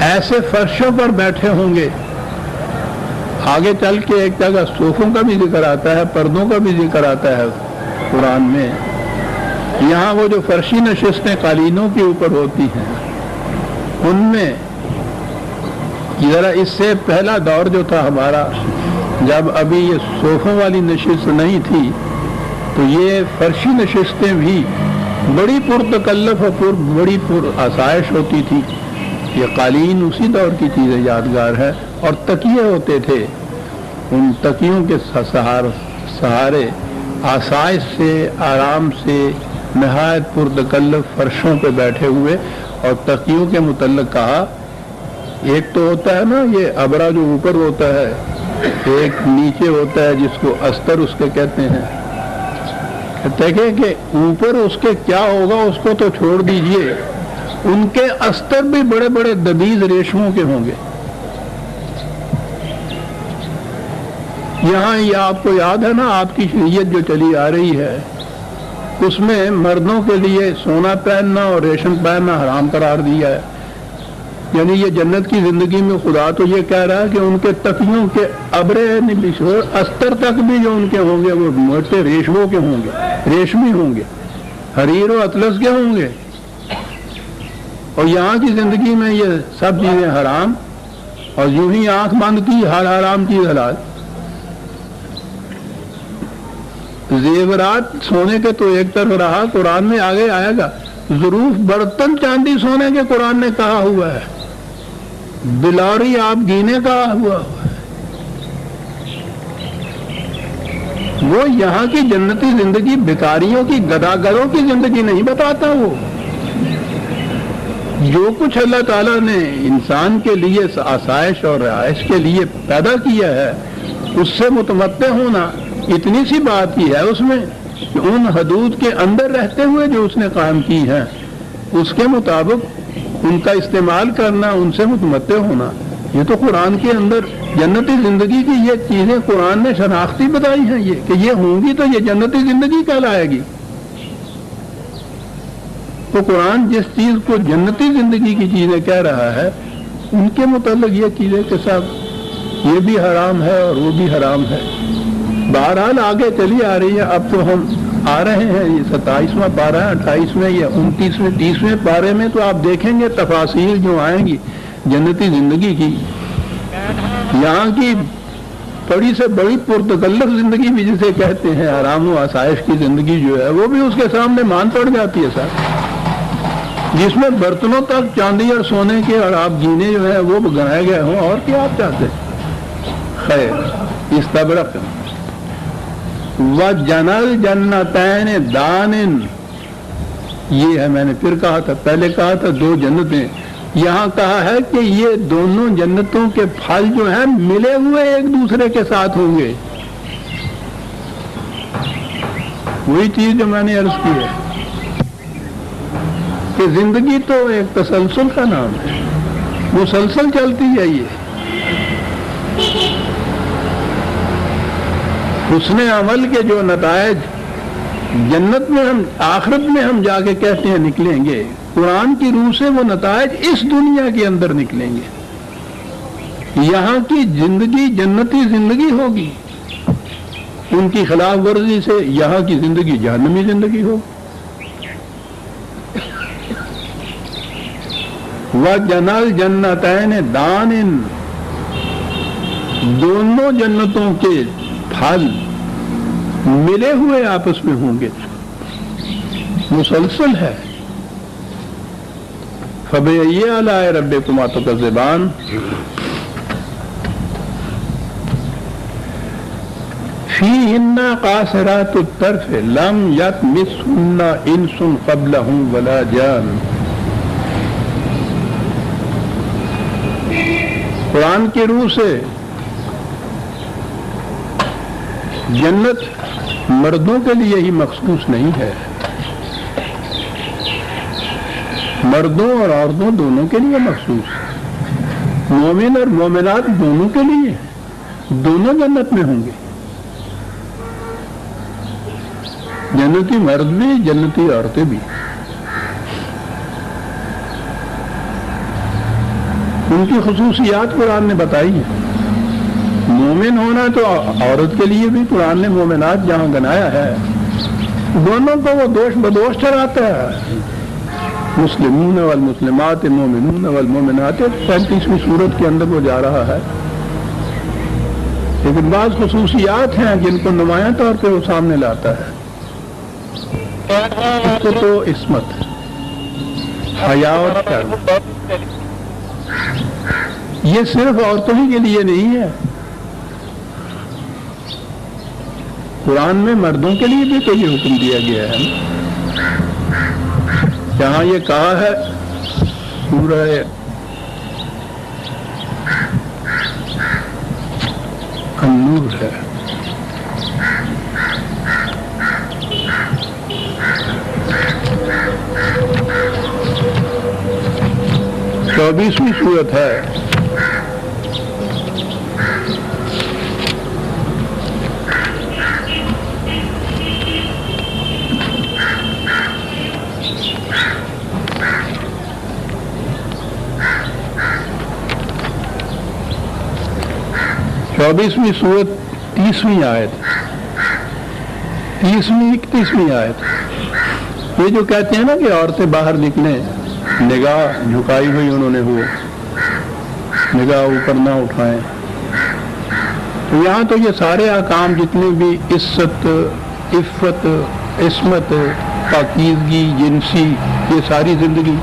ایسے فرشوں پر بیٹھے ہوں گے. آگے چل کے ایک جگہ صوفوں کا بھی ذکر آتا ہے، پردوں کا بھی ذکر آتا ہے قرآن میں. یہاں وہ جو فرشی نشستیں قالینوں کے اوپر ہوتی ہیں، ان میں ذرا اس سے پہلا دور جو تھا ہمارا، جب ابھی یہ صوفوں والی نشست نہیں تھی، تو یہ فرشی نشستیں بھی بڑی پرتکلف اور بڑی پر آسائش ہوتی تھی. یہ قالین اسی دور کی چیزیں یادگار ہے. اور تکیے ہوتے تھے، ان تکیوں کے سہارے آسائش سے، آرام سے نہایت پرتکلف فرشوں پہ بیٹھے ہوئے. اور تکیوں کے متعلق کہا، ایک تو ہوتا ہے نا یہ ابرا جو اوپر ہوتا ہے، ایک نیچے ہوتا ہے جس کو استر اس کے کہتے ہیں. دیکھیں کہ اوپر اس کے کیا ہوگا اس کو تو چھوڑ دیجئے، ان کے استر بھی بڑے بڑے دبیز ریشموں کے ہوں گے. یہاں یہ آپ کو یاد ہے نا، آپ کی شریعت جو چلی آ رہی ہے اس میں مردوں کے لیے سونا پہننا اور ریشم پہننا حرام قرار دیا ہے. یعنی یہ جنت کی زندگی میں خدا تو یہ کہہ رہا ہے کہ ان کے تکیوں کے ابرے استر تک بھی جو ان کے ہوں گے وہ موٹے ریشموں کے ہوں گے، ریشمی ہوں گے، حریر و اطلس کے ہوں گے. اور یہاں کی زندگی میں یہ سب چیزیں حرام، اور یوں ہی آنکھ بند کی ہر حرام چیز حلال. زیورات سونے کے تو ایک طرف رہا، قرآن میں آگے آئے گا ظروف برتن چاندی سونے کے قرآن نے کہا ہوا ہے، بلوری آپ گینے کہا ہوا ہے. وہ یہاں کی جنتی زندگی بھکاریوں کی گداگروں کی زندگی نہیں بتاتا. وہ جو کچھ اللہ تعالیٰ نے انسان کے لیے آسائش اور رہائش کے لیے پیدا کیا ہے، اس سے متمتع ہونا اتنی سی بات ہی ہے اس میں کہ ان حدود کے اندر رہتے ہوئے جو اس نے قائم کی ہیں اس کے مطابق ان کا استعمال کرنا، ان سے متمتع ہونا. یہ تو قرآن کے اندر جنتی زندگی کی یہ چیزیں قرآن نے شناختی بتائی ہیں، یہ کہ یہ ہوں گی تو یہ جنتی زندگی کہلائے گی. تو قرآن جس چیز کو جنتی زندگی کی چیزیں کہہ رہا ہے، ان کے متعلق یہ چیزیں کہ صاحب یہ بھی حرام ہے اور وہ بھی حرام ہے. بہرحال آگے چلی آ رہی ہے. اب تو ہم آ رہے ہیں یہ 27واں پارہ ہے، 28ویں یا 29ویں 30ویں پارے میں تو آپ دیکھیں گے تفاصیل جو آئیں گی جنتی زندگی کی. یہاں کی بڑی سے بڑی پرتکلف زندگی بھی جسے کہتے ہیں، آرام و آسائش کی زندگی جو ہے، وہ بھی اس کے سامنے مان پڑ جاتی ہے صاحب، جس میں برتنوں تک چاندی اور سونے کے اور آپ گینے جو ہیں وہ گنائے گئے ہوں. اور کیا آپ چاہتے ہیں؟ خیر، استبرق وَجَنَلْ جَنَّتَيْنِ دَانٍ، یہ ہے میں نے پھر کہا تھا، پہلے کہا تھا دو جنتیں، یہاں کہا ہے کہ یہ دونوں جنتوں کے پھل جو ہیں ملے ہوئے ایک دوسرے کے ساتھ ہوں گے. وہی چیز جو میں نے عرض کی ہے کہ زندگی تو ایک تسلسل کا نام ہے، مسلسل چلتی ہے. یہ حسن عمل کے جو نتائج جنت میں ہم آخرت میں ہم جا کے کہتے ہیں نکلیں گے، قرآن کی روح سے وہ نتائج اس دنیا کے اندر نکلیں گے. یہاں کی زندگی جنتی زندگی ہوگی، ان کی خلاف ورزی سے یہاں کی زندگی جہنمی زندگی ہوگی. وَجَنَلْ جَنَّتَيْنِ دَانٍ، دونوں جنتوں کے پھل ملے ہوئے آپس میں ہوں گے، مسلسل ہے. فَبِأَيِّ آلَاءِ رَبِّكُمَا تُكَذِّبَانِ، فِيهِنَّ قَاصِرَاتُ الطَّرْفِ لَمْ يَطْمِثْهُنَّ إِنسٌ قَبْلَهُمْ وَلَا جَانٌ. قرآن کی روح سے جنت مردوں کے لیے ہی مخصوص نہیں ہے، مردوں اور عورتوں دونوں کے لیے مخصوص، مومن اور مومنات دونوں کے لیے، دونوں جنت میں ہوں گے، جنتی مرد بھی جنتی عورتیں بھی۔ ان کی خصوصیات قرآن نے بتائی ہے۔ مومن ہونا تو عورت کے لیے بھی قرآن نے مومنات جہاں گنایا ہے، دونوں کو وہ دوش بدوش ٹھہراتا ہے۔ مسلمون والمسلمات مومنون والمومنات 35ویں سورت کے اندر وہ جا رہا ہے، لیکن بعض خصوصیات ہیں جن کو نمایاں طور پہ وہ سامنے لاتا ہے۔ اس کو تو عصمت، حیا اور شرم، یہ صرف عورتوں ہی کے لیے نہیں ہے، قرآن میں مردوں کے لیے بھی تو یہ حکم دیا گیا ہے۔ جہاں یہ کہا ہے سورہ النور ہے، چوبیسویں سورت ہے، چوبیسویں سورت 30ویں آیت، 30ویں 31ویں آیت۔ یہ جو کہتے ہیں نا کہ عورتیں باہر نکلیں نگاہ جھکائی ہوئی انہوں نے ہو، نگاہ اوپر نہ اٹھائیں، تو یہاں تو یہ سارے احکام جتنے بھی عزت، عفت، عصمت، پاکیزگی، جنسی، یہ ساری زندگی،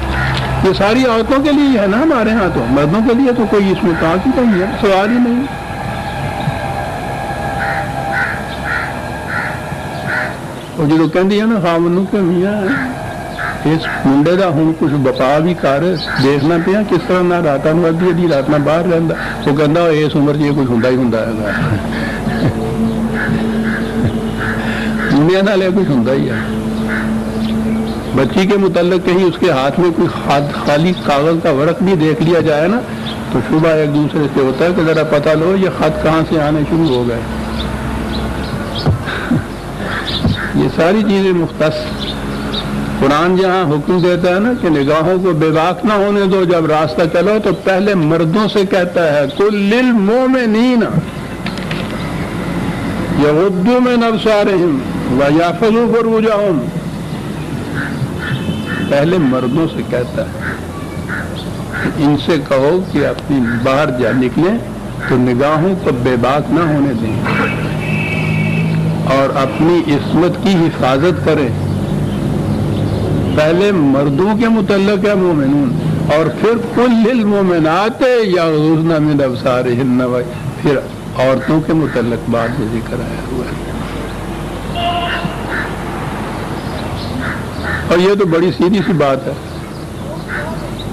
یہ ساری عورتوں کے لیے ہے نا ہمارے ہاں، تو مردوں کے لیے تو کوئی اس میں کہاں کی نہیں ہے، سوال ہی نہیں۔ اور جو کہندی ہے نا خامنوں کے میاں اس منڈے دا ہوں کچھ بقا بھی کر دیکھنا پیا کس طرح نہ رات نو ادھی ادھی رات نہ باہر رہندا، وہ کہندا اس عمر 'ਚ یہ کچھ ہوندا ہی ہوندا ہے، دنیا نال کچھ ہوندا ہی ہے۔ بچی کے متعلق کہیں اس کے ہاتھ میں کوئی خالی کاغذ کا ورق بھی دیکھ لیا جائے نا تو شبہ ایک دوسرے سے ہوتا ہے کہ ذرا پتہ لو یہ خط کہاں سے آنے شروع ہو گئے۔ یہ ساری چیزیں مختص، قرآن جہاں حکم دیتا ہے نا کہ نگاہوں کو بے باک نہ ہونے دو جب راستہ چلو، تو پہلے مردوں سے کہتا ہے قل للمؤمنین یغضوا من ابصارہم ویحفظوا فروجہم، پہلے مردوں سے کہتا ہے ان سے کہو کہ اپنی باہر جا نکلیں تو نگاہوں کو بے باک نہ ہونے دیں اور اپنی عصمت کی حفاظت کریں۔ پہلے مردوں کے متعلق ہے مومنون، اور پھر قل للمؤمنات یغضضن من ابصارہن، پھر عورتوں کے متعلق بعد میں ذکر آیا ہوا ہے۔ اور یہ تو بڑی سیدھی سی بات ہے،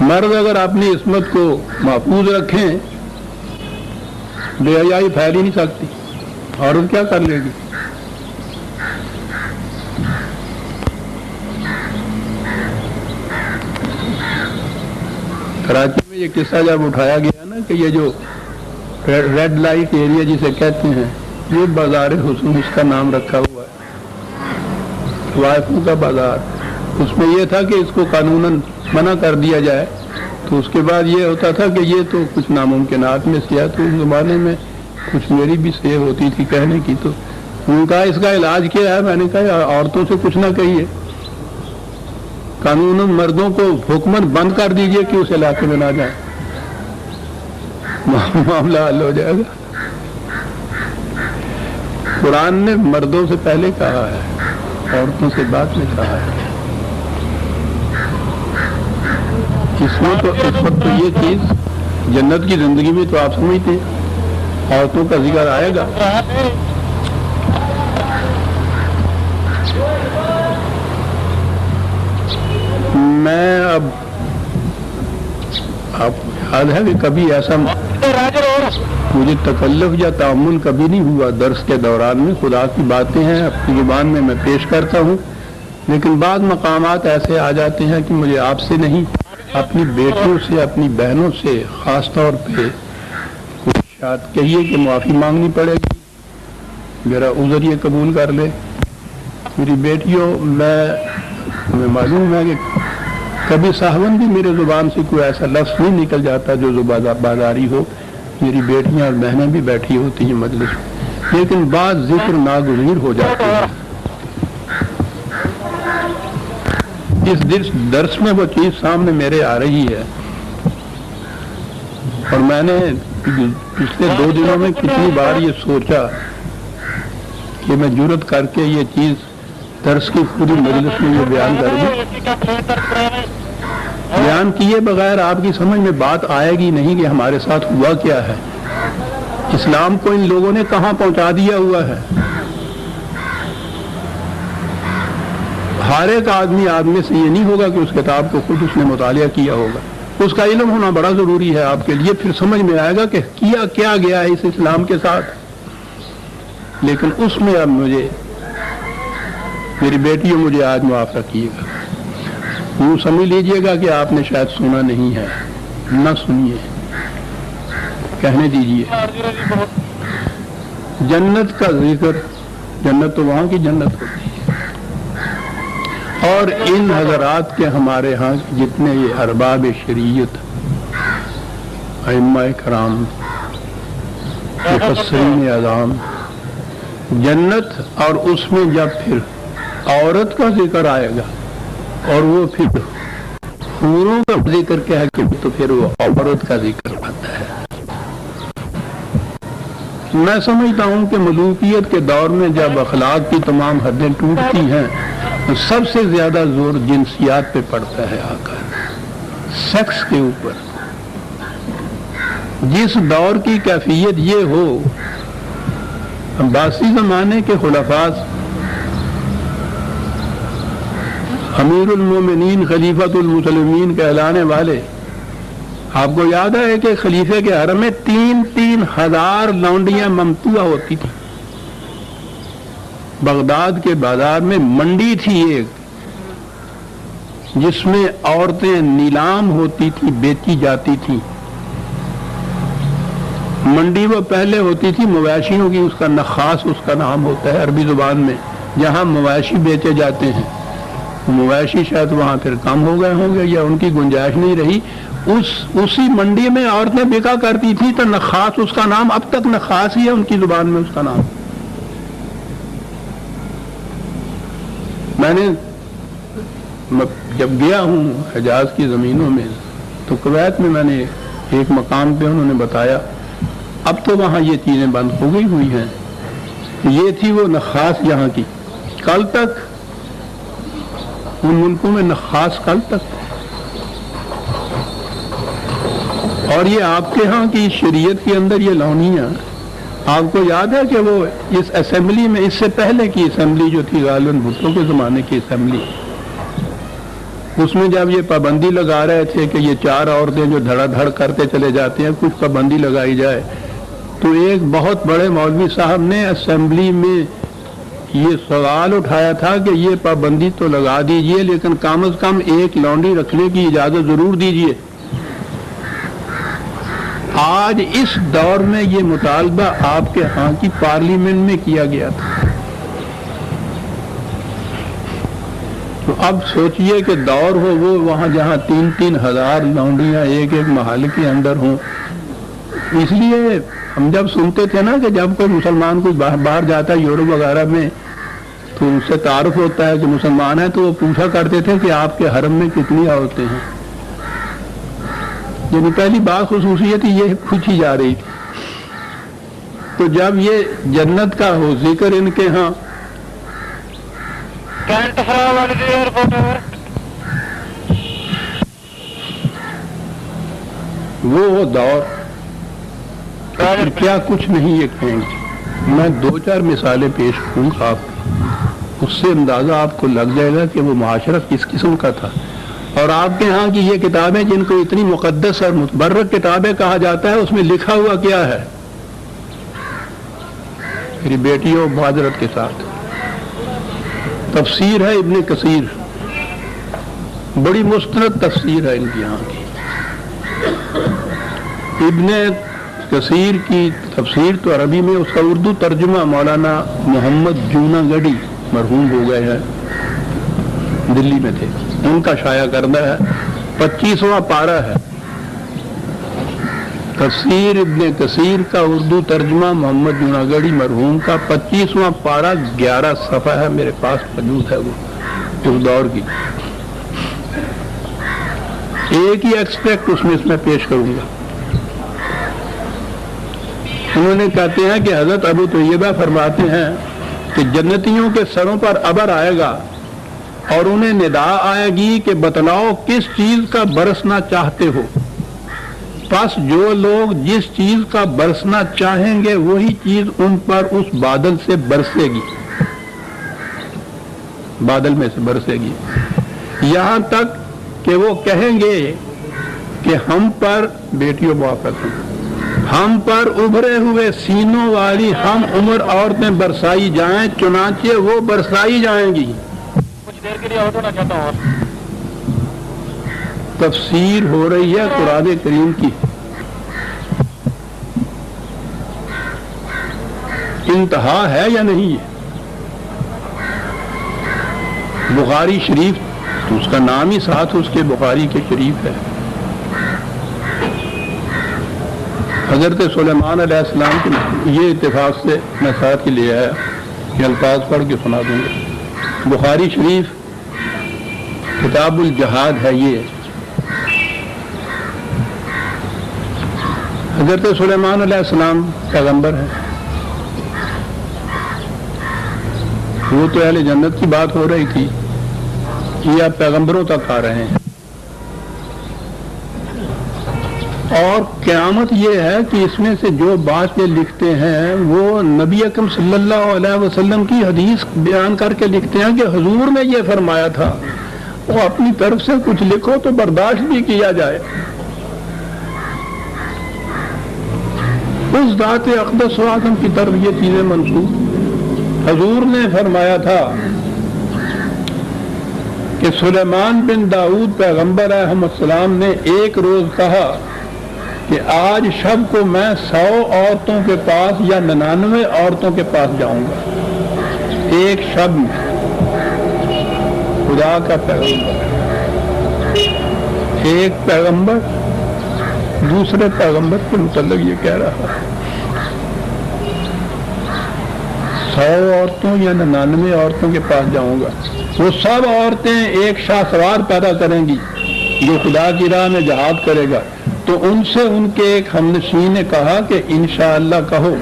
مرد اگر اپنی عصمت کو محفوظ رکھیں بے حیائی پھیل ہی نہیں سکتی، عورت کیا کر لے گی؟ کراچی میں یہ قصہ جب اٹھایا گیا نا کہ یہ جو ریڈ لائٹ ایریا جسے کہتے ہیں، یہ بازار حسن اس کا نام رکھا ہوا ہے، وائفوں کا بازار، اس میں یہ تھا کہ اس کو قانوناً منع کر دیا جائے، تو اس کے بعد یہ ہوتا تھا کہ یہ تو کچھ ناممکنات میں سے ہے، تو اس زمانے میں کچھ میری بھی سیو ہوتی تھی کہنے کی، تو انہوں نے کہا اس کا علاج کیا ہے؟ میں نے کہا عورتوں سے کچھ نہ کہیے، قانون مردوں کو حکمت بند کر دیجئے کہ اس علاقے میں نہ جائیں، معاملہ حل ہو جائے گا۔ قرآن نے مردوں سے پہلے کہا ہے، عورتوں سے بعد میں کہا ہے۔ اس میں تو اس وقت تو یہ چیز جنت کی زندگی میں تو آپ سمجھتے ہیں عورتوں کا ذکر آئے گا۔ میں اب آپ یاد ہے کہ کبھی ایسا مجھے تکلف یا تعامل کبھی نہیں ہوا درس کے دوران میں، خدا کی باتیں ہیں اپنی زبان میں پیش کرتا ہوں، لیکن بعض مقامات ایسے آ جاتے ہیں کہ مجھے آپ سے نہیں اپنی بیٹیوں سے اپنی بہنوں سے خاص طور پہ شاید کہیے کہ معافی مانگنی پڑے گی، میرا عذر یہ قبول کر لے۔ میری بیٹیوں، میں معلوم ہے کہ کبھی صاحباً بھی میرے زبان سے کوئی ایسا لفظ نہیں نکل جاتا جو بازاری ہو، میری بیٹیاں اور بہنیں بھی بیٹھی ہوتی ہیں مجلس میں، لیکن بعض ذکر ناگزیر ہو جاتے ہیں۔ اس درس میں وہ چیز سامنے میرے آ رہی ہے، اور میں نے پچھلے 2 دنوں میں کتنی بار یہ سوچا کہ میں جرأت کر کے یہ چیز درس کی پوری مجلس میں یہ بیان کر دوں۔ بیان کیے بغیر آپ کی سمجھ میں بات آئے گی نہیں کہ ہمارے ساتھ ہوا کیا ہے، اسلام کو ان لوگوں نے کہاں پہنچا دیا ہوا ہے۔ ہر ایک آدمی سے یہ نہیں ہوگا کہ اس کتاب کو خود اس نے مطالعہ کیا ہوگا، اس کا علم ہونا بڑا ضروری ہے آپ کے لیے، پھر سمجھ میں آئے گا کہ کیا گیا ہے اس اسلام کے ساتھ۔ لیکن اس میں اب میری بیٹیوں مجھے آج معاف رکھیے گا، وہ سمجھ لیجئے گا کہ آپ نے شاید سنا نہیں ہے، نہ سنیے، کہنے دیجئے۔ جنت کا ذکر، جنت تو وہاں کی جنت ہوتی ہے، اور ان حضرات کے ہمارے ہاں جتنے یہ ارباب شریعت، ائمہ کرام، مفسرین اعظام، جنت اور اس میں جب پھر عورت کا ذکر آئے گا اور وہ پھر حوروں کا ذکر کیا ہے کہ تو پھر وہ عورت کا ذکر آتا ہے۔ میں سمجھتا ہوں کہ ملوکیت کے دور میں جب اخلاق کی تمام حدیں ٹوٹتی ہیں تو سب سے زیادہ زور جنسیات پہ پڑتا ہے آ کر، سیکس کے اوپر۔ جس دور کی کیفیت یہ ہو، عباسی زمانے کے خلفاء، امیر المومنین خلیفۃ المسلمین کہلانے والے، آپ کو یاد ہے کہ خلیفے کے حرم میں 3,000 لونڈیاں ممتوع ہوتی تھیں۔ بغداد کے بازار میں منڈی تھی ایک، جس میں عورتیں نیلام ہوتی تھیں، بیچی جاتی تھیں۔ منڈی وہ پہلے ہوتی تھی مویشیوں کی، اس کا نخاس اس کا نام ہوتا ہے عربی زبان میں، جہاں مویشی بیچے جاتے ہیں۔ مویشی شاید وہاں پھر کم ہو گئے ہوں گے یا ان کی گنجائش نہیں رہی، اسی منڈی میں عورتیں بکا کرتی تھی، تو نخاس اس کا نام، اب تک نخاس ہی ہے ان کی زبان میں اس کا نام۔ میں نے جب گیا ہوں حجاز کی زمینوں میں تو کویت میں نے ایک مقام پہ انہوں نے بتایا، اب تو وہاں یہ چیزیں بند ہو گئی ہوئی ہیں، یہ تھی وہ نخاس یہاں کی، کل تک ان ملکوں میں نخاس کل تک، اور یہ آپ کے ہاں کی شریعت کے اندر یہ لونیاں، آپ کو یاد ہے کہ وہ اس اسمبلی میں، اس سے پہلے کی اسمبلی جو تھی غالباً بھٹو کے زمانے کی اسمبلی، اس میں جب یہ پابندی لگا رہے تھے کہ یہ 4 عورتیں جو دھڑا دھڑ کرتے چلے جاتے ہیں کچھ پابندی لگائی جائے، تو ایک بہت بڑے مولوی صاحب نے اسمبلی میں یہ سوال اٹھایا تھا کہ یہ پابندی تو لگا دیجئے لیکن کم از کم ایک لونڈی رکھنے کی اجازت ضرور دیجئے۔ آج اس دور میں یہ مطالبہ آپ کے ہاں کی پارلیمنٹ میں کیا گیا تھا، تو اب سوچئے کہ دور ہو وہ وہاں جہاں 3,000 لونڈیاں ایک محل کے اندر ہوں۔ اس لیے ہم جب سنتے تھے نا کہ جب کوئی مسلمان کوئی باہر جاتا ہے یورپ وغیرہ میں تو ان سے تعارف ہوتا ہے کہ مسلمان ہے، تو وہ پوچھا کرتے تھے کہ آپ کے حرم میں کتنی عورتیں ہیں، یعنی پہلی بات خصوصیت یہ پوچھی جا رہی تھی۔ تو جب یہ جنت کا ہو ذکر ان کے ہاں، وہ دور کیا کچھ نہیں یہ کہیں گے۔ میں 2-4 مثالیں پیش کروں گا آپ کو، اس سے اندازہ آپ کو لگ جائے گا کہ وہ معاشرہ کس قسم کا تھا۔ اور آپ کے ہاں کی یہ کتابیں جن کو اتنی مقدس اور متبرک کتابیں کہا جاتا ہے، اس میں لکھا ہوا کیا ہے؟ میری بیٹیوں معذرت کے ساتھ، تفسیر ہے ابن کثیر، بڑی مستند تفسیر ہے ان کی یہاں کی. ابن کثیر کی تفسیر تو عربی میں، اس کا اردو ترجمہ مولانا محمد جوناگڑھی مرحوم ہو گئے ہیں، دلی میں تھے، ان کا شائع کردہ ہے. 25واں پارہ ہے تفسیر ابن کثیر کا، اردو ترجمہ محمد جوناگڑھی مرحوم کا. 25واں پارہ 11 صفحہ ہے، میرے پاس موجود ہے وہ اس دور کی. ایک ہی ایکسپیکٹ اس میں پیش کروں گا. انہوں نے کہتے ہیں کہ حضرت ابو طیبہ فرماتے ہیں کہ جنتیوں کے سروں پر ابر آئے گا اور انہیں ندا آئے گی کہ بتلاؤ کس چیز کا برسنا چاہتے ہو. پس جو لوگ جس چیز کا برسنا چاہیں گے وہی چیز ان پر اس بادل سے برسے گی، بادل میں سے برسے گی، یہاں تک کہ وہ کہیں گے کہ ہم پر، بیٹیوں موافق ہیں، ہم پر ابھرے ہوئے سینوں والی ہم عمر عورتیں برسائی جائیں، چنانچہ وہ برسائی جائیں گی. کچھ دیر کے لیے اور ہونا چاہتا ہوں. تفسیر ہو رہی ہے قرآن کریم کی. انتہا ہے یا نہیں ہے؟ بخاری شریف، تو اس کا نام ہی ساتھ اس کے بخاری کے شریف ہے. حضرت سلیمان علیہ السلام کے یہ اتفاق سے میں ساتھ ہی لیا ہے، یہ الفاظ پڑھ کے سنا دوں گا. بخاری شریف کتاب الجہاد ہے. یہ حضرت سلیمان علیہ السلام پیغمبر ہیں، وہ تو اہل جنت کی بات ہو رہی تھی، یہ آپ پیغمبروں تک آ رہے ہیں. اور قیامت یہ ہے کہ اس میں سے جو بات یہ لکھتے ہیں وہ نبی اکرم صلی اللہ علیہ وسلم کی حدیث بیان کر کے لکھتے ہیں کہ حضور نے یہ فرمایا تھا. وہ اپنی طرف سے کچھ لکھو تو برداشت بھی کیا جائے. اس ذات اقدس و اعظم کی طرف یہ چیزیں منسوب. حضور نے فرمایا تھا کہ سلیمان بن داؤد پیغمبر علیہ السلام نے ایک روز کہا کہ آج شب کو میں 100 عورتوں کے پاس یا 99 عورتوں کے پاس جاؤں گا. ایک شب میں خدا کا پیغمبر، ایک پیغمبر دوسرے پیغمبر کے متعلق یہ کہہ رہا ہے 100 عورتوں یا 99 عورتوں کے پاس جاؤں گا. وہ سب عورتیں ایک شاہ سوار پیدا کریں گی جو خدا کی راہ میں جہاد کرے گا. تو ان سے ان کے ایک ہمنشین نے کہا کہ انشاءاللہ کہو،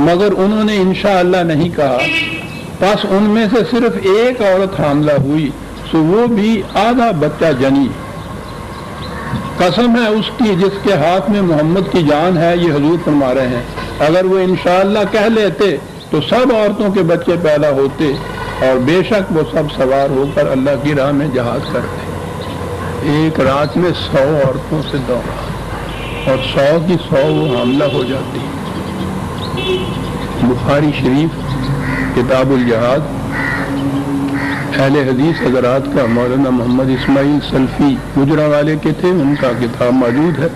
مگر انہوں نے انشاءاللہ نہیں کہا. پس ان میں سے صرف ایک عورت حاملہ ہوئی، سو وہ بھی آدھا بچہ جنی. قسم ہے اس کی جس کے ہاتھ میں محمد کی جان ہے، یہ حضور فرما رہے ہیں. اگر وہ انشاءاللہ کہہ لیتے تو سب عورتوں کے بچے پیدا ہوتے، اور بے شک وہ سب سوار ہو کر اللہ کی راہ میں جہاد کرتے. ایک رات میں 100 عورتوں سے دوڑا اور 100 کی 100 وہ حاملہ ہو جاتی. بخاری شریف کتاب الجہاد، اہل حدیث حضرات کا مولانا محمد اسماعیل سلفی گجرا والے کے تھے، ان کا کتاب موجود ہے.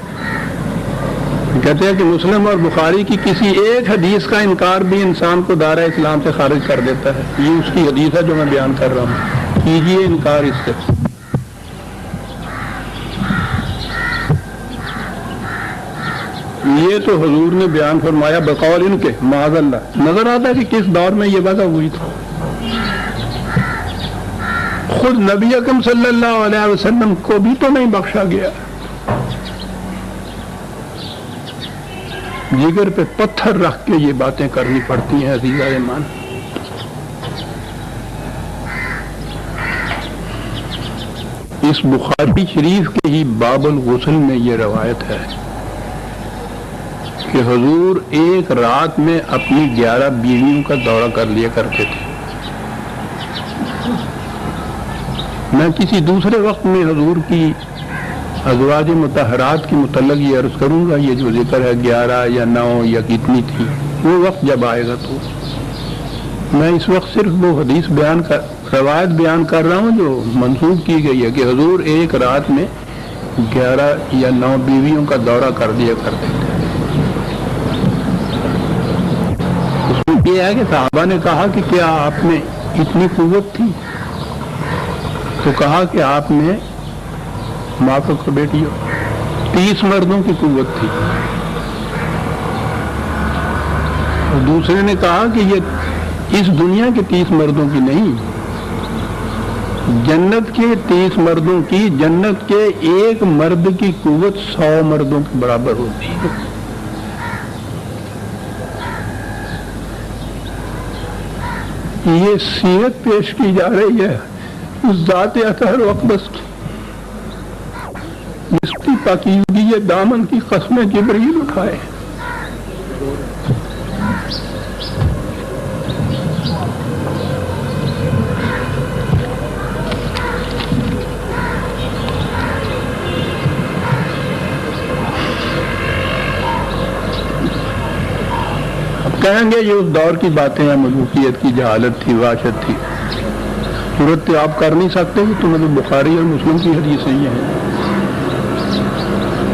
کہتے ہیں کہ مسلم اور بخاری کی کسی ایک حدیث کا انکار بھی انسان کو دائرہ اسلام سے خارج کر دیتا ہے. یہ اس کی حدیث ہے جو میں بیان کر رہا ہوں. کیجیے انکار اس سے. یہ تو حضور نے بیان فرمایا بقول ان کے، معاذ اللہ. نظر آتا ہے کہ کس دور میں یہ وضع ہوئی تھی. خود نبی اکرم صلی اللہ علیہ وسلم کو بھی تو نہیں بخشا گیا. جگر پہ پتھر رکھ کے یہ باتیں کرنی پڑتی ہیں عزیزہ ایمان. اس بخاری شریف کے ہی باب الغسل میں یہ روایت ہے کہ حضور ایک رات میں اپنی 11 بیویوں کا دورہ کر لیا کرتے تھے. میں کسی دوسرے وقت میں حضور کی ازواج مطہرات کے متعلق یہ عرض کروں گا. یہ جو ذکر ہے 11 یا 9 یا کتنی تھی، وہ وقت جب آئے گا تو میں اس وقت صرف وہ حدیث روایت بیان کر رہا ہوں جو منسوخ کی گئی ہے کہ حضور ایک رات میں 11 یا 9 بیویوں کا دورہ کر دیا کرتے تھے. اس میں یہ ہے کہ صحابہ نے کہا کہ کیا آپ میں اتنی قوت تھی؟ تو کہا کہ آپ میں معاف کر بیٹی 30 مردوں کی قوت تھی. اور دوسرے نے کہا کہ یہ اس دنیا کے 30 مردوں کی نہیں، جنت کے 30 مردوں کی، جنت کے ایک مرد کی قوت 100 مردوں کے برابر ہوتی ہے. یہ سیرت پیش کی جا رہی ہے اس ذات اطہر و اقدس کی، جس کی پاکیزگی دامن کی قسمیں جبریل اٹھائے. کہیں گے یہ اس دور کی باتیں ہیں، ملوکیت کی جہالت تھی، وحشت تھی. صورت آپ کر نہیں سکتے کہ تمہیں بخاری اور مسلم کی حدیثیں یہ ہیں.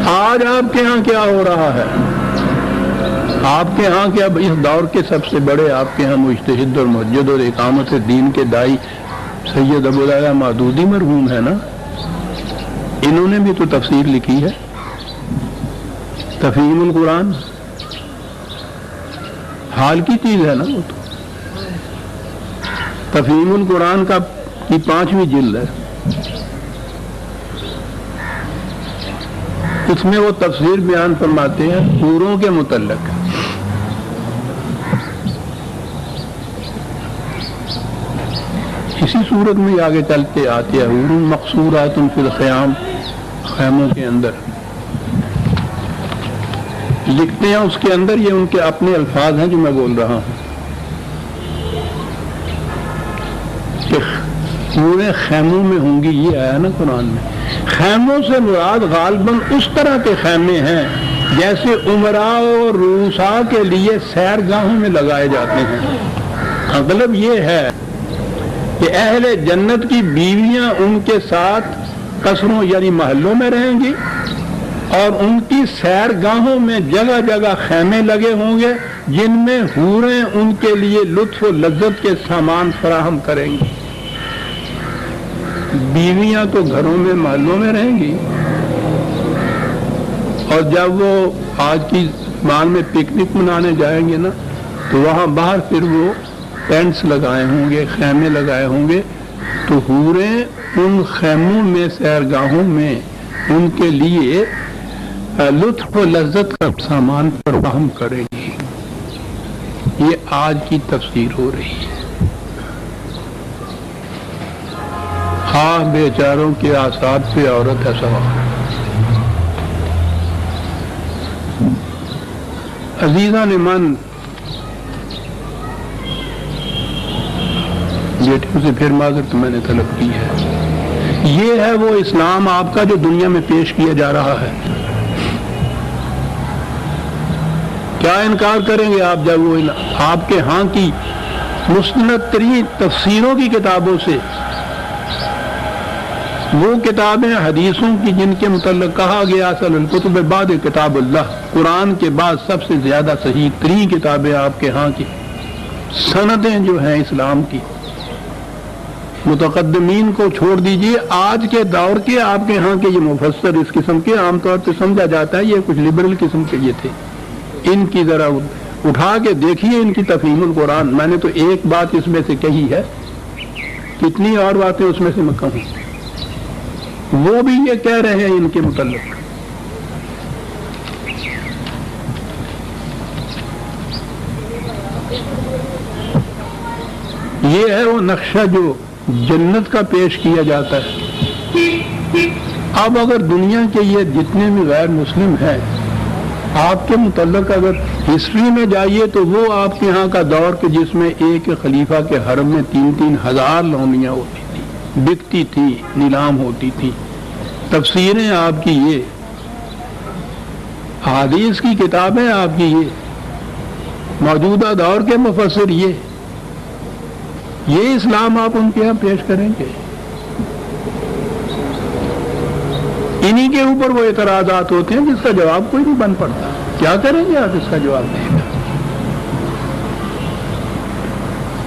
آج آپ کے ہاں کیا ہو رہا ہے؟ آپ کے ہاں کیا اس دور کے سب سے بڑے آپ کے ہاں مجتہد اور مجد اور اقامت دین کے دائی سید ابوالعلا مودودی مرحوم ہے نا. انہوں نے بھی تو تفسیر لکھی ہے، تفہیم القرآن. حال کی چیز ہے نا وہ تو. تفہیم القرآن کی 5ویں جلد ہے. اس میں وہ تفسیر بیان فرماتے ہیں حوروں کے متعلق. اسی صورت میں آگے چل کے آتی ہے حور مقصورات فی الخیام، خیموں کے اندر. لکھتے ہیں اس کے اندر، یہ ان کے اپنے الفاظ ہیں جو میں بول رہا ہوں، کہ پورے خیموں میں ہوں گی. یہ آیا نا قرآن میں. خیموں سے مراد غالباً اس طرح کے خیمے ہیں جیسے عمراء اور رؤساء کے لیے سیر گاہوں میں لگائے جاتے ہیں. مطلب یہ ہے کہ اہل جنت کی بیویاں ان کے ساتھ قصروں یعنی محلوں میں رہیں گی، اور ان کی سیر گاہوں میں جگہ جگہ خیمے لگے ہوں گے جن میں حوریں ان کے لیے لطف و لذت کے سامان فراہم کریں گی. بیویاں تو گھروں میں محلوں میں رہیں گی، اور جب وہ آج کی زبان میں پکنک منانے جائیں گے نا تو وہاں باہر پھر وہ ٹینٹس لگائے ہوں گے، خیمے لگائے ہوں گے. تو حوریں ان خیموں میں سیر گاہوں میں ان کے لیے لطف و لذت کا سامان فراہم کرے گی. یہ آج کی تفسیر ہو رہی ہے. ہاں بیچاروں کے آساد پہ عورت ہے سوار. عزیزان من، بیٹیوں سے پھر معذرت میں نے طلب کی ہے. یہ ہے وہ اسلام آپ کا جو دنیا میں پیش کیا جا رہا ہے. کیا انکار کریں گے آپ جب وہ آپ کے ہاں کی مستند ترین تفسیروں کی کتابوں سے، وہ کتابیں حدیثوں کی جن کے متعلق کہا گیا اصل الکتب بعد کتاب اللہ، قرآن کے بعد سب سے زیادہ صحیح ترین کتابیں آپ کے ہاں کی سندیں جو ہیں اسلام کی، متقدمین کو چھوڑ دیجئے، آج کے دور کے آپ کے ہاں کے یہ مفسر اس قسم کے عام طور پہ سمجھا جاتا ہے یہ کچھ لبرل قسم کے یہ تھے. ان کی ذرا اٹھا کے دیکھیے ان کی تفہیم القرآن. میں نے تو ایک بات اس میں سے کہی ہے، کتنی اور باتیں اس میں سے میں کہوں. وہ بھی یہ کہہ رہے ہیں ان کے متعلق. یہ ہے وہ نقشہ جو جنت کا پیش کیا جاتا ہے. اب اگر دنیا کے یہ جتنے بھی غیر مسلم ہیں آپ کے متعلق اگر ہسٹری میں جائیے تو وہ آپ کے ہاں کا دور کہ جس میں ایک خلیفہ کے حرم میں 3-3 ہزار لونیاں ہوتی تھی، بکتی تھی، نیلام ہوتی تھی. تفسیریں آپ کی یہ، حدیث کی کتابیں آپ کی یہ، موجودہ دور کے مفسر یہ. یہ اسلام آپ ان کے یہاں پیش کریں گے؟ انہی کے اوپر وہ اعتراضات ہوتے ہیں جس کا جواب کوئی نہیں بن پڑتا. کیا کریں گے آپ اس کا جواب دیں گے؟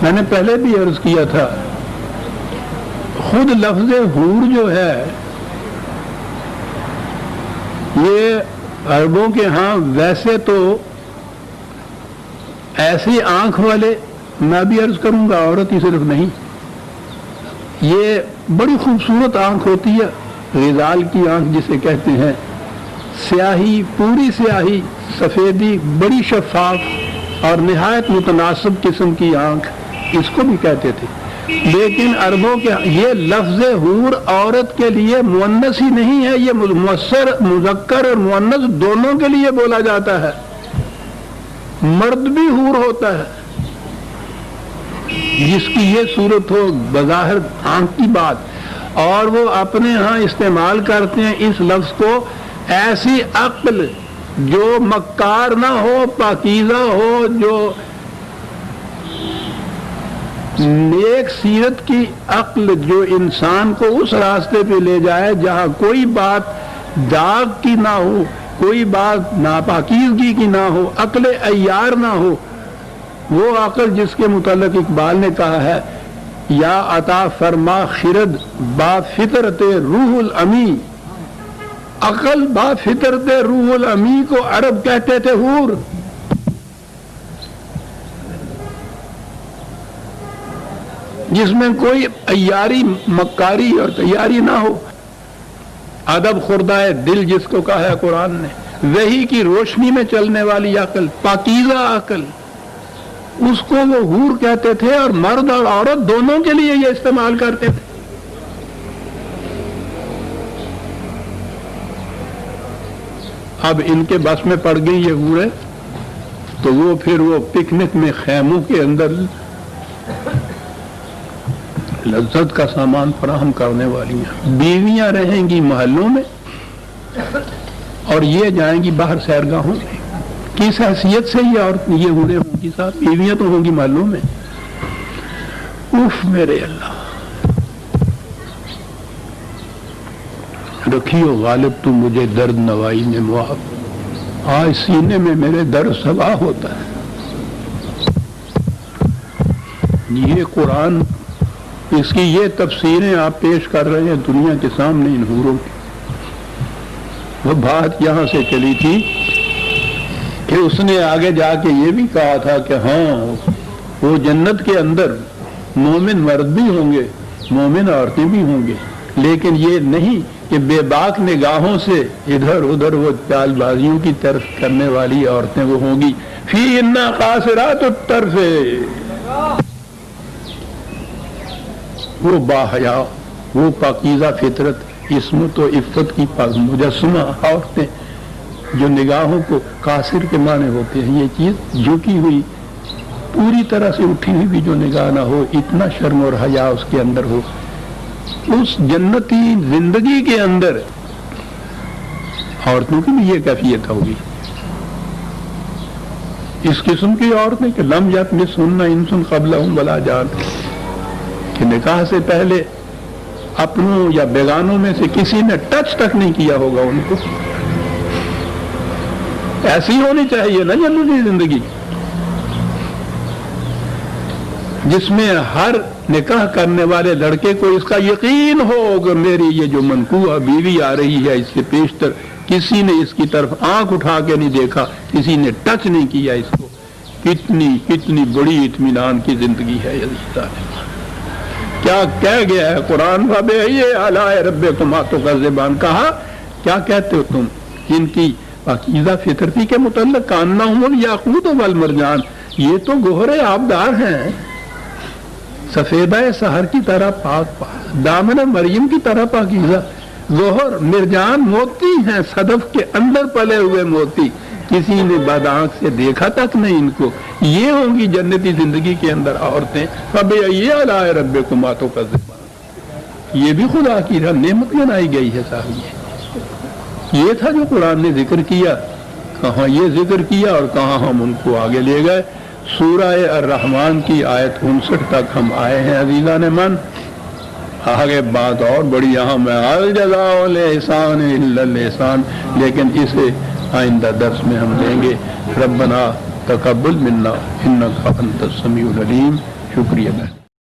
میں نے پہلے بھی عرض کیا تھا، خود لفظ حور جو ہے یہ عربوں کے ہاں ویسے تو ایسی آنکھ والے، میں بھی عرض کروں گا عورت ہی صرف نہیں، یہ بڑی خوبصورت آنکھ ہوتی ہے، غزال کی آنکھ جسے کہتے ہیں، سیاہی، پوری سیاہی، سفیدی، بڑی شفاف اور نہایت متناسب قسم کی آنکھ، اس کو بھی کہتے تھے. لیکن عربوں کے یہ لفظ حور عورت کے لیے مؤنث ہی نہیں ہے، یہ مذکر اور مؤنث دونوں کے لیے بولا جاتا ہے. مرد بھی حور ہوتا ہے جس کی یہ صورت ہو بظاہر آنکھ کی بات، اور وہ اپنے ہاں استعمال کرتے ہیں اس لفظ کو ایسی عقل جو مکار نہ ہو، پاکیزہ ہو، جو نیک سیرت کی عقل، جو انسان کو اس راستے پہ لے جائے جہاں کوئی بات داغ کی نہ ہو، کوئی بات ناپاکیزگی کی نہ ہو، عقل عیار نہ ہو. وہ عقل جس کے متعلق اقبال نے کہا ہے، یا عطا فرما خرد با فطرت روح الامی، عقل با فطرت روح الامی کو عرب کہتے تھے حور. جس میں کوئی عیاری، مکاری اور تیاری نہ ہو. ادب خوردہ دل جس کو کہا ہے قرآن نے، وحی کی روشنی میں چلنے والی عقل، پاکیزہ عقل، اس کو وہ حور کہتے تھے، اور مرد اور عورت دونوں کے لیے یہ استعمال کرتے تھے. اب ان کے بس میں پڑ گئی یہ حوریں، تو وہ پھر وہ پکنک میں خیموں کے اندر لذت کا سامان فراہم کرنے والی ہیں. بیویاں رہیں گی محلوں میں اور یہ جائیں گی باہر سیرگاہوں میں. کس حیثیت سے یہ حوریں ہوں گی صاحب؟ بیویاں تو ہوں گی محلوں میں. اف میرے اللہ، رکھیو غالب تو مجھے درد نوائی میں معاف، آج سینے میں میرے درد سوا ہوتا ہے. یہ قرآن، اس کی یہ تفسیریں آپ پیش کر رہے ہیں دنیا کے سامنے ان حوروں کی. وہ بات یہاں سے چلی تھی کہ اس نے آگے جا کے یہ بھی کہا تھا کہ ہاں وہ جنت کے اندر مومن مرد بھی ہوں گے، مومن عورتیں بھی ہوں گے، لیکن یہ نہیں کہ بے باک نگاہوں سے ادھر ادھر وہ چال بازیوں کی طرف کرنے والی عورتیں وہ ہوں گی. فی انا قاصرات الطرف، وہ باحیا، وہ پاکیزہ فطرت، عصمت و عفت کی مجسمہ عورتیں جو نگاہوں کو، قاصر کے معنی ہوتے ہیں یہ چیز جھکی ہوئی، پوری طرح سے اٹھی ہوئی بھی جو نگاہ نہ ہو، اتنا شرم اور حیا اس کے اندر ہو. اس جنتی زندگی کے اندر عورتوں کی بھی یہ کیفیت ہوگی. اس قسم کی عورتیں کہ لم یطمثہن انس قبلہم ولا جان، کہ نکاح سے پہلے اپنوں یا بیگانوں میں سے کسی نے ٹچ تک نہیں کیا ہوگا ان کو. ایسی ہونی چاہیے نا جنتی زندگی، جس میں ہر نکاح کرنے والے لڑکے کو اس کا یقین ہو کہ میری یہ جو منقوہ بیوی آ رہی ہے، اس کے پیشتر کسی نے اس کی طرف آنکھ اٹھا کے نہیں دیکھا، کسی نے ٹچ نہیں کیا اس کو. کتنی بڑی اطمینان کی زندگی ہے یہ. کیا کہہ گیا ہے قرآن، فَبِأَيِّ آلَاءِ رَبِّكُمَا تُكَذِّبَانِ، کہا کیا کہتے ہو تم ان کی پاکیزہ فطرتی کے متعلق؟ کَأَنَّهُمُ الْيَاقُوتُ وَالْمَرْجَانُ، یہ تو گوہر آبدار ہیں، سفیدہ سحر کی طرح پاک، دامن مریم کی طرح پاکیزہ. گوہر، مرجان، موتی ہیں، صدف کے اندر پلے ہوئے موتی، کسی نے بد آنکھ سے دیکھا تک نہیں ان کو. یہ ہوں گی جنتی زندگی کے اندر عورتیں. فَبِأَيِّ آلَاءِ رَبِّكُمَا تُكَذِّبَانِ، یہ بھی خدا کی نعمت بنائی گئی ہے صاحب. یہ تھا جو قرآن نے ذکر کیا، کہاں یہ ذکر کیا اور کہاں ہم ان کو آگے لے گئے. سورہ الرحمن کی آیت 59 تک ہم آئے ہیں عزیزان من. آگے بات اور بڑی اہم ہے، الجزاء الاحسان الا الاحسان، لیکن اسے آئندہ درس میں ہم لیں گے. ربنا تقبل منا انک انت السمیع العلیم. شکریہ.